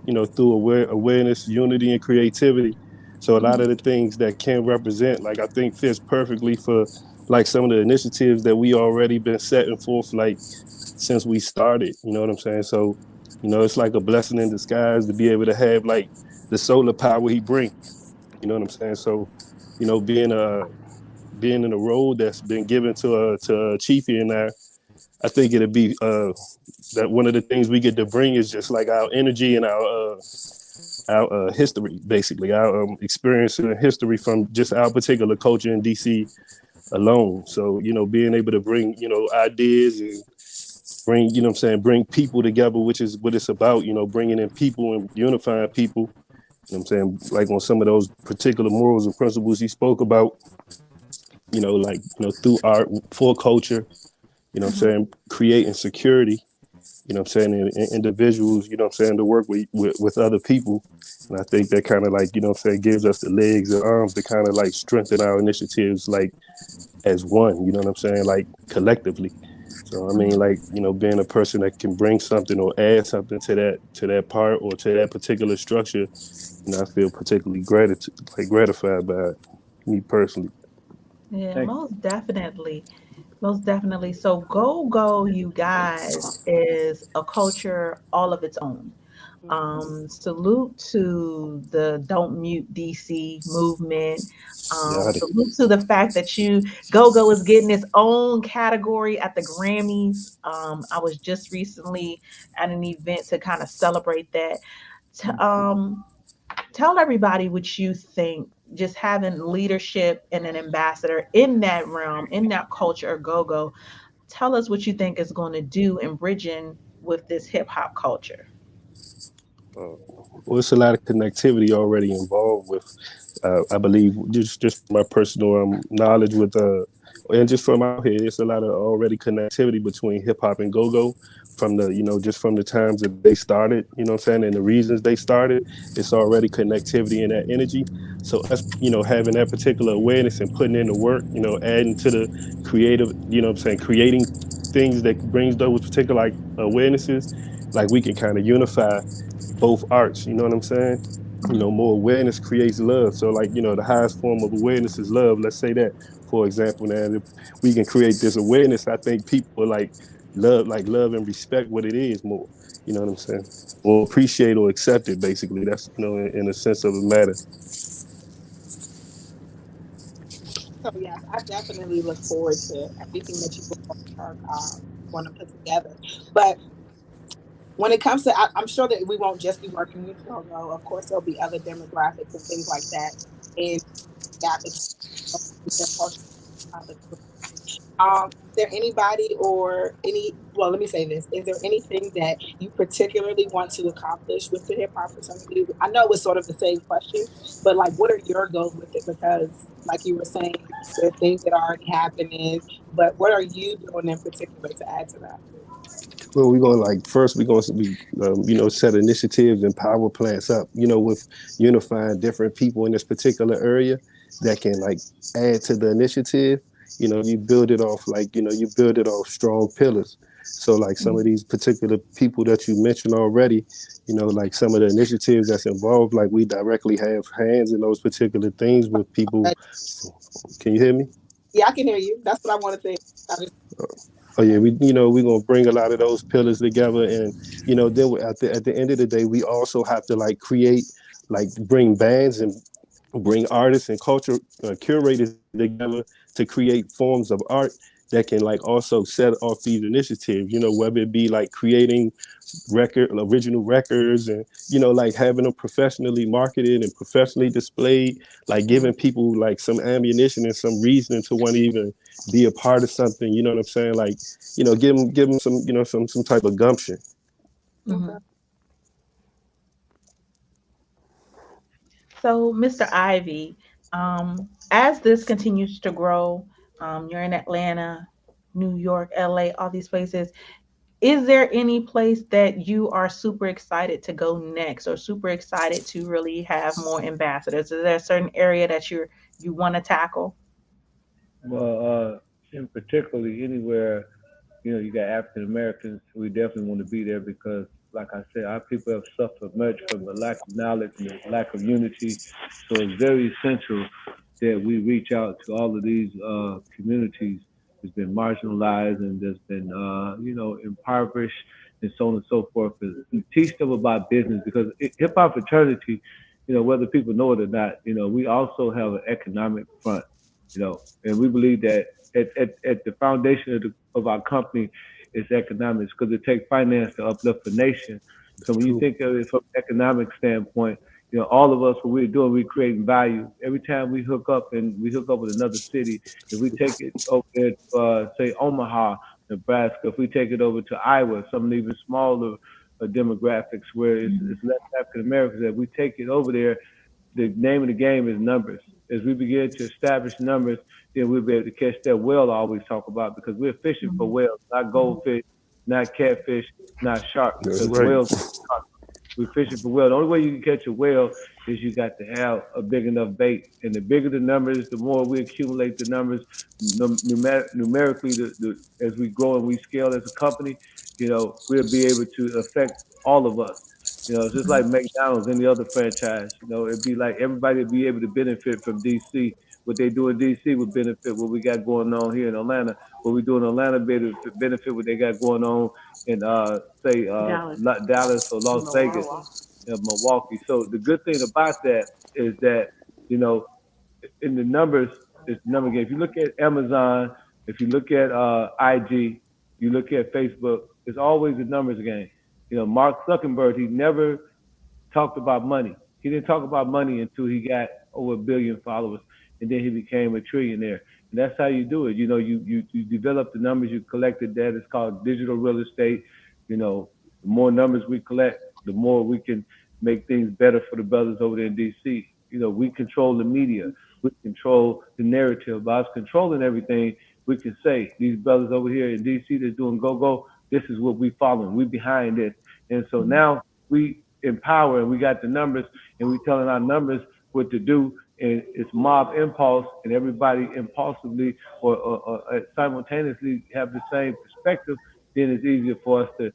through awareness, unity, and creativity. So a lot of the things that Ken represent, like I think fits perfectly for like some of the initiatives that we already been setting forth, like since we started. You know what I'm saying? So, it's like a blessing in disguise to be able to have like the solar power he brings. You know what I'm saying? So, being in a role that's been given to Chiefy and I think it'd be that one of the things we get to bring is just like our energy and our history, basically our experience and history from just our particular culture in DC alone. So, being able to bring, ideas and bring, bring people together, which is what it's about, bringing in people and unifying people, like on some of those particular morals and principles he spoke about, through art, for culture, creating security, in individuals, to work with other people. And I think that kind of like, gives us the legs and arms to kind of like strengthen our initiatives, like as one, like collectively. So, I mean, like, being a person that can bring something or add something to that part or to that particular structure, I feel particularly gratified by it, me personally. Yeah, most definitely. Most definitely. So Go, you guys, is a culture all of its own. Salute to the Don't Mute DC movement. Salute to the fact that Go is getting its own category at the Grammys. I was just recently at an event to kind of celebrate that. Tell everybody what you think, just having leadership and an ambassador in that realm, in that culture of Go. Tell us what you think is going to do in bridging with this hip hop culture. Well, it's a lot of connectivity already involved with, I believe, just my personal knowledge with, and just from out here, it's a lot of already connectivity between hip hop and go from the, just from the times that they started, and the reasons they started. It's already connectivity and that energy. So us, having that particular awareness and putting in the work, adding to the creative, creating things that brings those particular like awarenesses, like we can kind of unify both arts, you know what I'm saying? More awareness creates love. So like, the highest form of awareness is love. Let's say that, for example, now if we can create this awareness, I think people love and respect what it is more. You know what I'm saying? Or appreciate or accept it, basically. That's, in a sense of a matter. So yes, I definitely look forward to everything that you want to put together. But when it comes to, I'm sure that we won't just be working with Go. Of course, there'll be other demographics and things like that. And is there anybody or let me say this. Is there anything that you particularly want to accomplish with the hip hop fraternity? I know it's sort of the same question, but like, what are your goals with it? Because like you were saying, there are things that are already happening, but what are you doing in particular to add to that? Well, we're going to set initiatives and power plants up, with unifying different people in this particular area that can like add to the initiative. You build it off strong pillars. So like some of these particular people that you mentioned already, like some of the initiatives that's involved, like we directly have hands in those particular things with people. Can you hear me? Yeah, I can hear you. That's what I want to say. Oh yeah, we're gonna bring a lot of those pillars together, and then at the end of the day, we also have to like create, like bring bands and bring artists and culture curators together to create forms of art that can like also set off these initiatives, whether it be like creating original records, and like having them professionally marketed and professionally displayed, like giving people like some ammunition and some reason to want to even be a part of something, you know what I'm saying? Like, give them some, some type of gumption. Mhm. So, Mr. Ivy, as this continues to grow, you're in Atlanta, New York, LA, all these places. Is there any place that you are super excited to go next, or super excited to really have more ambassadors? Is there a certain area that you want to tackle? Well, in particularly anywhere, you got African Americans, we definitely want to be there because, like I said, our people have suffered much from the lack of knowledge and the lack of unity. So it's very essential that we reach out to all of these communities that's been marginalized and that's been, impoverished and so on and so forth. And teach them about business because hip hop fraternity, whether people know it or not, we also have an economic front, and we believe that at the foundation of our company is economics because it takes finance to uplift a nation. So when you think of it from an economic standpoint, all of us, what we're doing, we're creating value. Every time we hook up with another city, if we take it over there to, say, Omaha, Nebraska, if we take it over to Iowa, some even smaller demographics where it's less African Americans, if we take it over there, the name of the game is numbers. As we begin to establish numbers, then we'll be able to catch that whale I always talk about because we're fishing for whales, not goldfish, not catfish, not sharks. That's Because right. whales, we're fishing for whales. The only way you can catch a whale is you got to have a big enough bait. And the bigger the numbers, the more we accumulate the numbers numerically, as we grow and we scale as a company, we'll be able to affect all of us. It's just like McDonald's, any other franchise. It'd be like everybody would be able to benefit from DC. What they do in DC would benefit what we got going on here in Atlanta. What we do in Atlanta benefit what they got going on in say Dallas or Las Vegas, Milwaukee. So the good thing about that is that in the numbers, it's the number game. If you look at Amazon, if you look at IG, you look at Facebook, it's always a numbers game. Mark Zuckerberg, he never talked about money. He didn't talk about money until he got over 1 billion followers, and then he became a trillionaire. And that's how you do it. You develop the numbers, you collected that. It's called digital real estate. The more numbers we collect, the more we can make things better for the brothers over there in DC. We control the media. We control the narrative. By us controlling everything, we can say, these brothers over here in DC that's doing go-go, this is what we following. We behind this. And so now we empower and we got the numbers and we telling our numbers what to do. And it's mob impulse and everybody impulsively or simultaneously have the same perspective. Then it's easier for us to,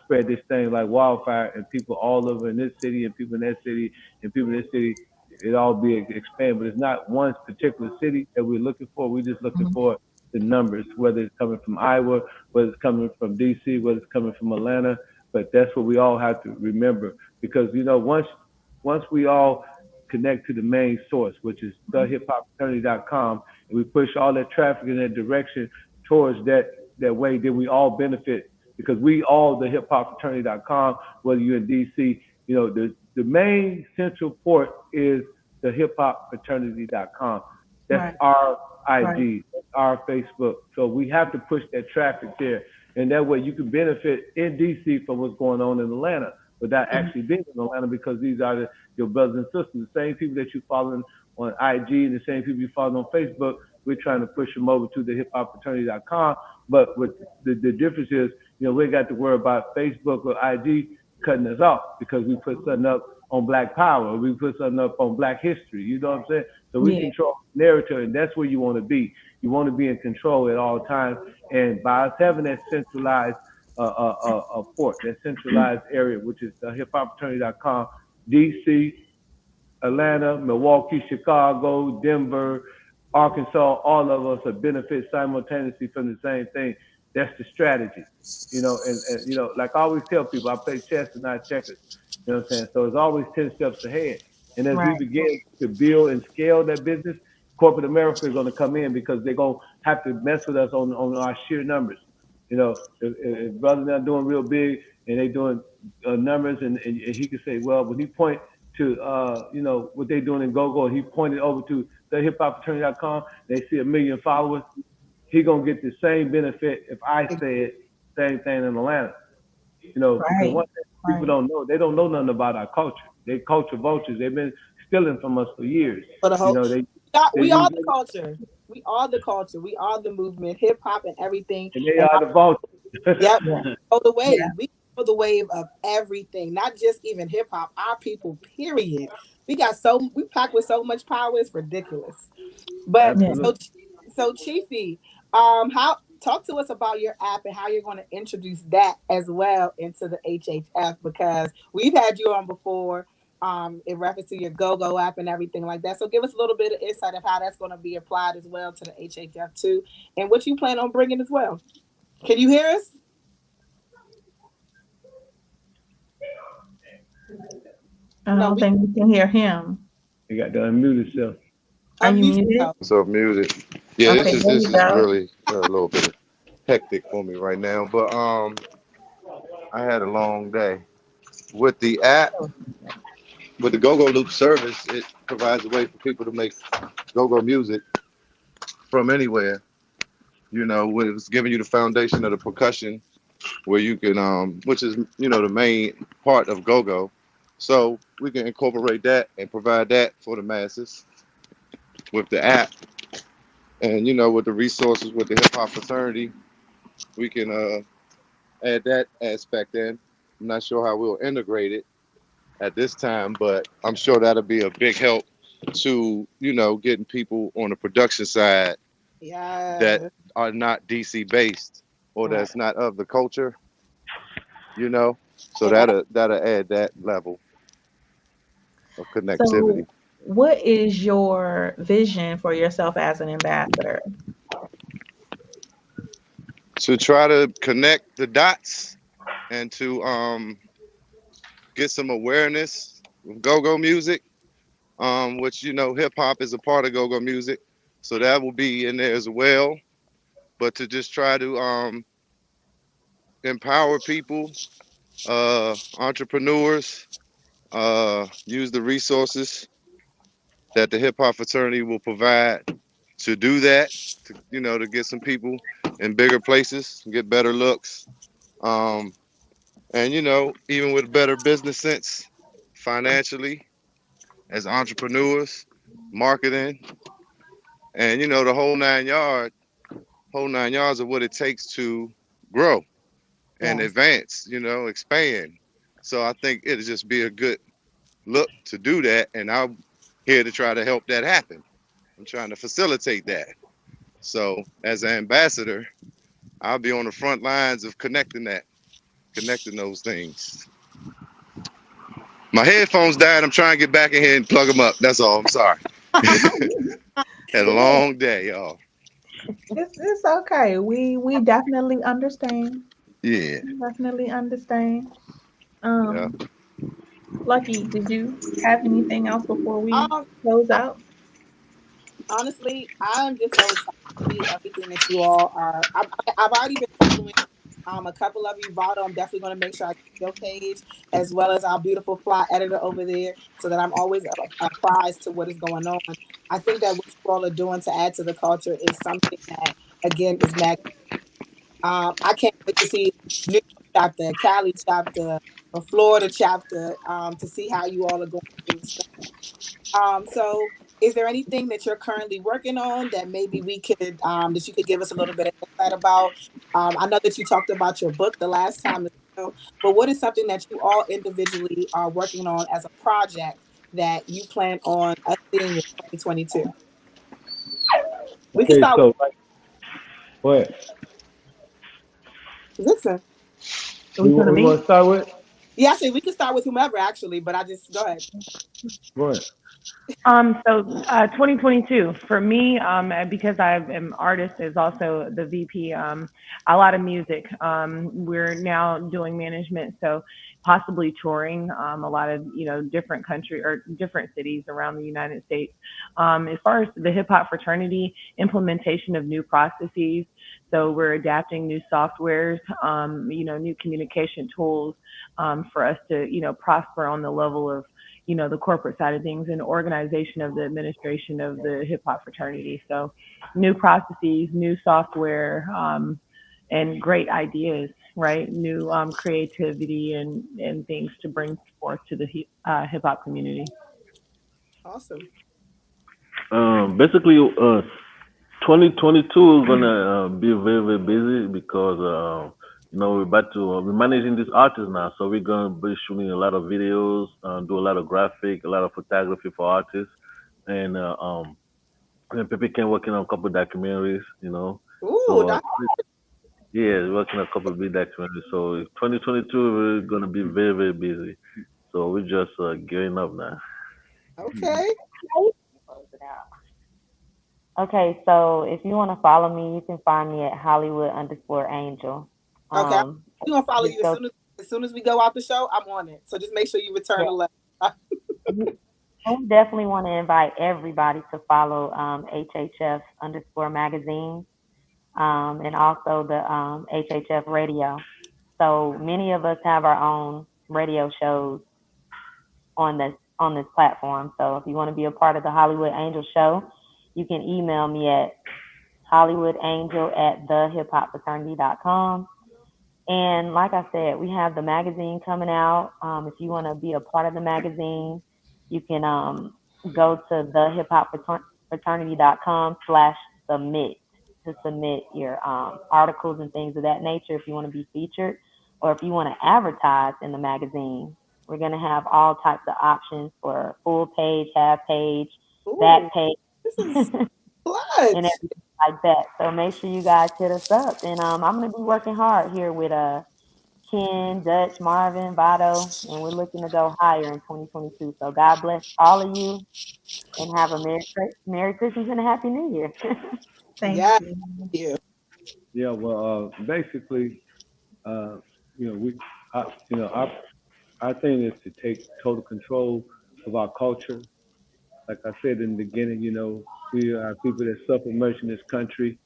spread this thing like wildfire and people all over in this city and people in that city and people in this city, it all be expand. But it's not one particular city that we're looking for. We're just looking for the numbers, whether it's coming from Iowa, whether it's coming from DC, whether it's coming from Atlanta. But that's what we all have to remember because, once we all connect to the main source, which is thehiphopfraternity.com, and we push all that traffic in that direction towards that way, then we all benefit because we all, the hiphopfraternity.com, whether you're in DC, the main central port is the hiphopfraternity.com. That's our IG, that's our Facebook. So we have to push that traffic there. And that way you can benefit in DC from what's going on in Atlanta without actually being in Atlanta because these are your brothers and sisters, the same people that you're following on IG and the same people you follow on Facebook. We're trying to push them over to the hiphopfraternity.com. But what the difference is, we ain't got to worry about Facebook or IG cutting us off because we put something up on Black Power, we put something up on Black history. You know what I'm saying? So we control the narrative, and that's where you want to be. You want to be in control at all times. And by us having that centralized port, that centralized area, which is hiphopfraternity.com, DC, Atlanta, Milwaukee, Chicago, Denver, Arkansas, all of us are benefit simultaneously from the same thing. That's the strategy, and like I always tell people, I play chess and not checkers. You know what I'm saying? So it's always 10 steps ahead. And as we begin to build and scale that business, corporate America is going to come in because they're going to have to mess with us on our sheer numbers. You know, if brothers are doing real big and they doing numbers, and he could say, well, when he point to you know, what they doing in GoGo, and he pointed over to the hiphopfraternity.com, they see 1 million followers. He gonna get the same benefit if I said same thing in Atlanta. You know, because one thing people don't know, they don't know nothing about our culture. They culture vultures. They've been stealing from us for years. For the whole, you know, we are the culture. We are the culture. We are the movement, hip hop and everything. And they are the vultures. Yep. Oh, the wave. Yeah. We know the wave of everything, not just even hip hop. Our people, period. We packed with so much power. It's ridiculous. But so Chiefy, talk to us about your app and how you're going to introduce that as well into the HHF, because we've had you on before in reference to your GoGo app and everything like that. So give us a little bit of insight of how that's going to be applied as well to the HHF too, and what you plan on bringing as well. Can you hear us? I don't think we can hear him. You got to unmute yourself. Are you muted? So muted. Yeah, Okay, this is really a little bit hectic for me right now, but I had a long day. With the app, with the GoGo Loop service, it provides a way for people to make GoGo music from anywhere. You know, it's giving you the foundation of the percussion, where you can, which is, you know, the main part of GoGo. So we can incorporate that and provide that for the masses with the app. And, you know, with the resources with the hip hop fraternity, we can add that aspect in. I'm not sure how we'll integrate it at this time, but I'm sure that'll be a big help to, you know, getting people on the production side that are not DC based or that's not of the culture, you know. So that'll add that level of connectivity. So what is your vision for yourself as an ambassador? To try to connect the dots and to get some awareness of go-go music, which, you know, hip hop is a part of go-go music, so that will be in there as well. But to just try to empower people, entrepreneurs, use the resources that the hip hop fraternity will provide to do that, to, you know, to get some people in bigger places, get better looks, and, you know, even with better business sense, financially, as entrepreneurs, marketing, and, you know, the whole nine yards of what it takes to grow and advance, you know, expand. So I think it'll just be a good look to do that, and I'm here to try to help that happen. I'm trying to facilitate that. So as an ambassador, I'll be on the front lines of connecting those things. My headphones died. I'm trying to get back in here and plug them up. That's all. I'm sorry. Had a long day, y'all. It's okay. We definitely understand. Yeah. Definitely understand. Lucky, did you have anything else before we close out? Honestly, I'm just so excited to see everything that you all are. I've already been following a couple of you. Vado, I'm definitely going to make sure I get your page as well as our beautiful fly editor over there, so that I'm always apprised to what is going on. I think that what you all are doing to add to the culture is something that, again, is magnificent. I can't wait to see New York chapter, Cali chapter, a Florida chapter, to see how you all are going to do stuff. So is there anything that you're currently working on that maybe we could, that you could give us a little bit of insight about? I know that you talked about your book the last time, but what is something that you all individually are working on as a project that you plan on us seeing in 2022? We can start with... Go ahead. Listen. We want to start with? Yeah, actually, we can start with whomever, actually, but I just, go ahead. Right. So 2022 for me, because I am artist is also the VP. A lot of music. We're now doing management, so possibly touring a lot of different country or different cities around the United States. As far as the hip hop fraternity, implementation of new processes. So we're adapting new softwares, new communication tools for us to prosper on the level of the corporate side of things and organization of the administration of the hip hop fraternity. So new processes, new software, and great ideas, right? New creativity and things to bring forth to the hip hop community. Awesome. Basically, 2022 is gonna be very very busy because we're about to we're managing these artists now, so we're gonna be shooting a lot of videos, do a lot of graphic, a lot of photography for artists, and people can working on a couple of documentaries, Ooh, So yeah, working on a couple of big documentaries. So 2022 we're gonna be very very busy. So we're just gearing up now. okay. Okay, so if you want to follow me, you can find me at Hollywood_Angel. Okay. Um, We're gonna follow just you go. as soon as we go out the show. I'm on it. So just make sure you return the letter. I definitely want to invite everybody to follow HHF_magazine and also the HHF Radio. So many of us have our own radio shows on this platform. So if you want to be a part of the Hollywood Angel show, you can email me at hollywoodangel@thehiphopfraternity.com. And like I said, we have the magazine coming out. If you want to be a part of the magazine, you can go to thehiphopfraternity.com/submit to submit your articles and things of that nature if you want to be featured, or if you want to advertise in the magazine. We're going to have all types of options for full page, half page, back page, and everything like that. So make sure you guys hit us up. And I'm going to be working hard here with Ken, Dutch, Marvin, Vado, and we're looking to go higher in 2022. So God bless all of you and have a Merry Christmas and a Happy New Year. Thank you. Yeah, well, basically, we, our thing is to take total control of our culture. Like I said in the beginning, we are people that suffer much in this country.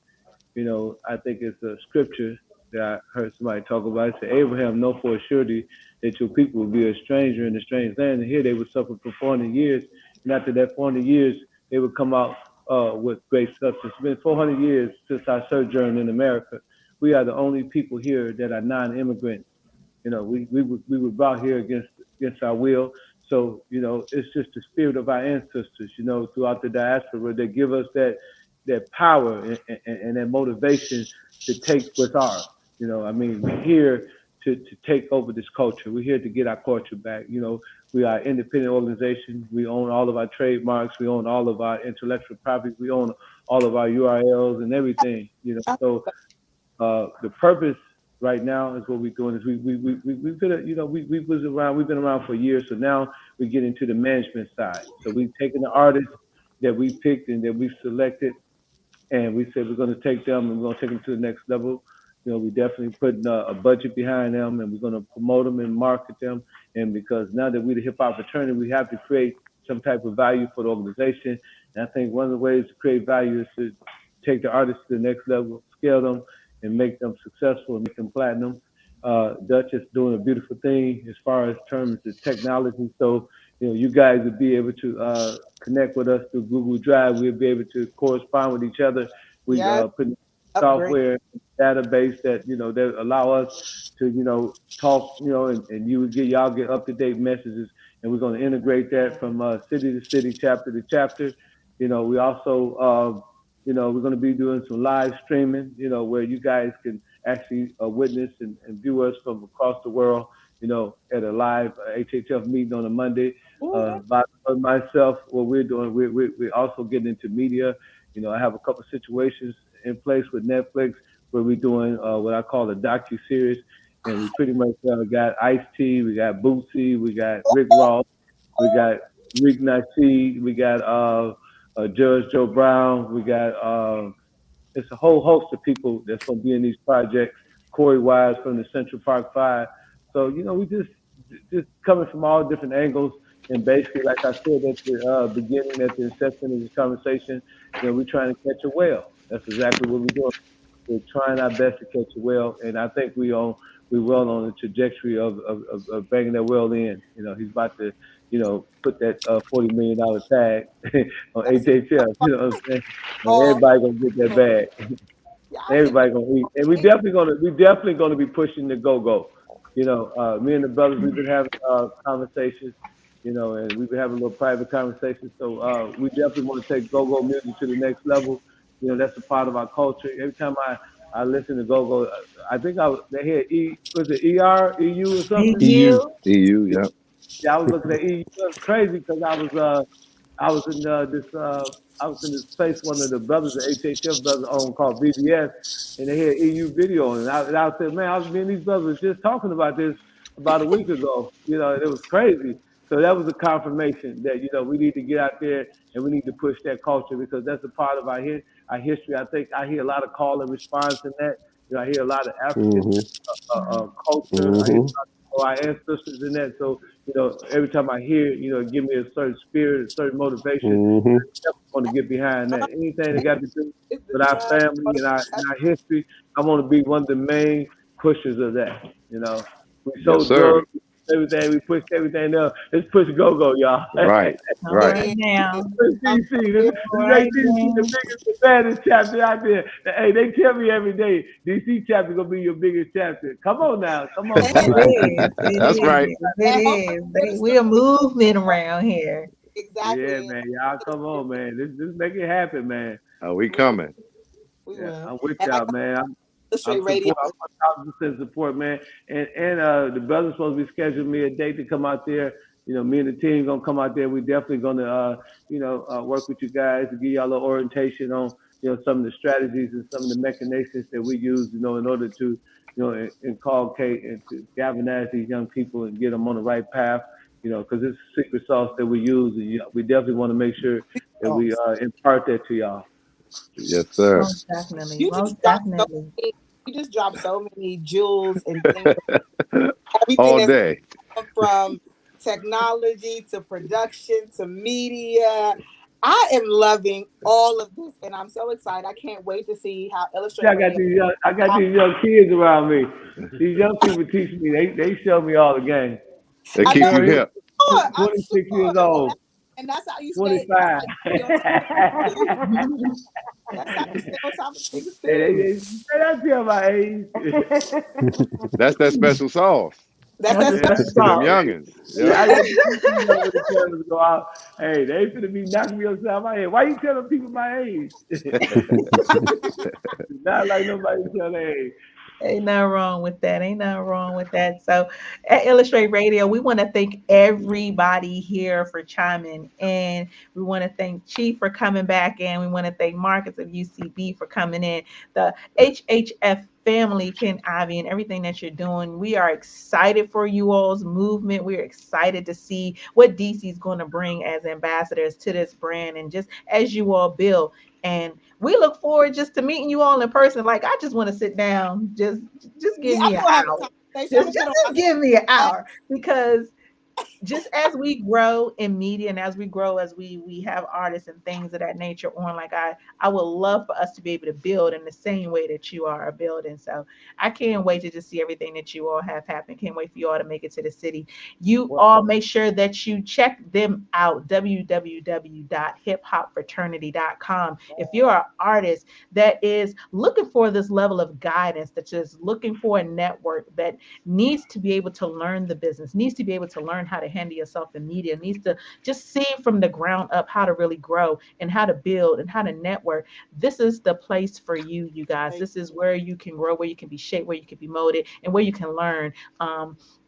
I think it's a scripture that I heard somebody talk about. It said, Abraham know for a surety that your people will be a stranger in a strange land. And here they would suffer for 400 years. And after that 400 years, they would come out with great substance. It's been 400 years since our sojourn in America. We are the only people here that are non-immigrants. We were brought here against our will. So, it's just the spirit of our ancestors, throughout the diaspora that give us that power and that motivation to take what's ours. We're here to take over this culture. We're here to get our culture back. We are an independent organization. We own all of our trademarks. We own all of our intellectual property. We own all of our URLs and everything. So the purpose right now is what we're doing is we've been around for years. So now we get into the management side. So we've taken the artists that we picked and that we selected, and we said we're going to take them and we're going to take them to the next level. We definitely putting a budget behind them, and we're going to promote them and market them. And because now that we're the hip hop fraternity, we have to create some type of value for the organization. And I think one of the ways to create value is to take the artists to the next level, scale them, and make them successful and make them platinum. Dutch is doing a beautiful thing as far as terms of technology. So, you guys would be able to connect with us through Google Drive. We'll be able to correspond with each other. We put software database that that allow us to talk and you would y'all get up-to-date messages, and we're going to integrate that from city to city, chapter to chapter. We also we're going to be doing some live streaming, where you guys can actually witness and view us from across the world, at a live HHF meeting on a Monday. By myself, what we're doing, we're also getting into media. I have a couple of situations in place with Netflix where we're doing what I call a docu-series, and we pretty much got Ice-T, we got Bootsy, we got Rick Ross, we got Rick Nasheed, we got Judge Joe Brown, we got it's a whole host of people that's going to be in these projects. Corey Wise from the Central Park Five. So we just coming from all different angles, and basically, like I said at the beginning, at the inception of this conversation, we're trying to catch a whale. That's exactly what we're doing. We're trying our best to catch a whale, and I think we're well on the trajectory of bringing that whale in. He's about to put that $40 million tag on HHF. You know what I'm saying? And everybody gonna get that bag. Everybody gonna eat, and we definitely gonna be pushing the go-go. Me and the brothers, we've been having conversations, and we've been having a little private conversations. So we definitely want to take go-go music to the next level. That's a part of our culture. Every time I listen to go-go, I think they had was it ER, EU or something? EU, yeah. Yeah, I was looking at EU. It was crazy because I was in this place, one of the brothers, the HHF brothers own called VBS, and they had EU video on it. And I said, man, me and these brothers was just talking about this about a week ago. It was crazy. So that was a confirmation that we need to get out there and we need to push that culture, because that's a part of our history. I think I hear a lot of call and response in that. I hear a lot of African culture. I hear a lot of our ancestors in that. So every time I hear it give me a certain spirit, a certain motivation. I definitely want to get behind that. Anything that got to do with our family and our history, I want to be one of the main pushers of that. We so drugs, everything, we pushed everything up. Let's push go-go, y'all. Right. Now. Push DC. This make DC the biggest, the baddest chapter out there. Hey, they tell me every day, DC chapter gonna be your biggest chapter. Come on now. Come on. That's right. It is. We're a movement around here. Exactly. Yeah, man. Y'all come on, man. This make it happen, man. We coming. I'm with y'all, man. I'm Illustr8 Radio. I'm 1,000% support, man. And the brother's supposed to be scheduling me a date to come out there. Me and the team gonna come out there. We definitely gonna work with you guys to give y'all a little orientation on some of the strategies and some of the machinations that we use in order to inculcate and to galvanize these young people and get them on the right path. Because it's a secret sauce that we use, and we definitely want to make sure that we impart that to y'all. Yes, sir. Most definitely. You just dropped so many jewels and things. Everything All day. From technology to production to media. I am loving all of this, and I'm so excited. I can't wait to see how Illustr8. I got these young kids around me. These young people teach me. They show me all the game. They keep you hip. 26 years old. And that's how you 25. That's how you stay on top of things. They tell my age. That's that special sauce. That's that special For them sauce. youngins. Yeah. Go out. Hey, they finna be knocking me upside my head. Why you telling people my age? Not like nobody tell their age. Ain't nothing wrong with that. So at Illustr8 Radio, we want to thank everybody here for chiming in. We want to thank Chief for coming back in. We want to thank Marcus of UCB for coming in. The HHF family, Ken Ivy, and everything that you're doing. We are excited for you all's movement. We're excited to see what DC is going to bring as ambassadors to this brand, and just as you all build. And we look forward just to meeting you all in person. Like, I just want to sit down. Just give me an hour. Just give me an hour, because just as we grow in media and as we grow, as we have artists and things of that nature on, like I would love for us to be able to build in the same way that you are building. So I can't wait to just see everything that you all have happen. Can't wait for you all to make it to the city. You all make sure that you check them out, www.hiphopfraternity.com. If you're an artist that is looking for this level of guidance, that's just looking for a network that needs to be able to learn the business, needs to be able to learn how to handle yourself in media, needs to just see from the ground up how to really grow and how to build and how to network, this is the place for you, you guys. This is where you can grow, where you can be shaped, where you can be molded, and where you can learn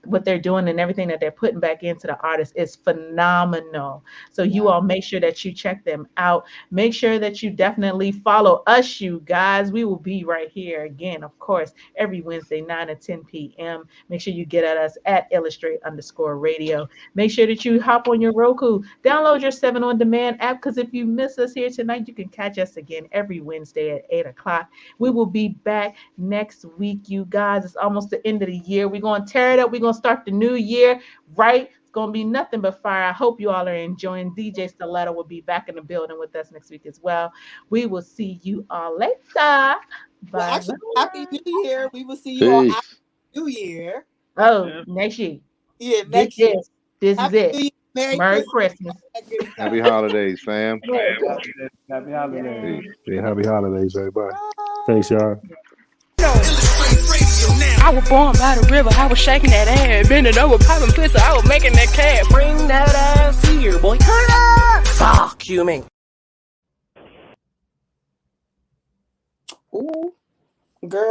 what they're doing and everything that they're putting back into the artists is phenomenal. So you all make sure that you check them out. Make sure that you definitely follow us, you guys. We will be right here again, of course, every Wednesday, 9 to 10 p.m. Make sure you get at us at Illustr8_radio. Make sure that you hop on your Roku, download your 7 On Demand app, because if you miss us here tonight, you can catch us again every Wednesday at 8 o'clock. We will be back next week, you guys. It's almost the end of the year. We're going to tear it up. We're going to start the new year right. It's going to be nothing but fire. I hope you all are enjoying. DJ Stiletto will be back in the building with us next week as well. We will see you all later. Bye. Well, actually, Happy New Year. We will see you all after New Year. Oh, next year. Yeah, next year. This is it. Merry Christmas. Happy holidays, fam. Happy holidays. Yeah, happy holidays, everybody. Thanks, y'all. I was born by the river, I was shaking that ass, bending over, popping pussy, I was making that cash. Bring that ass here, boy. Turn up! Fuck you, man. Ooh, girl.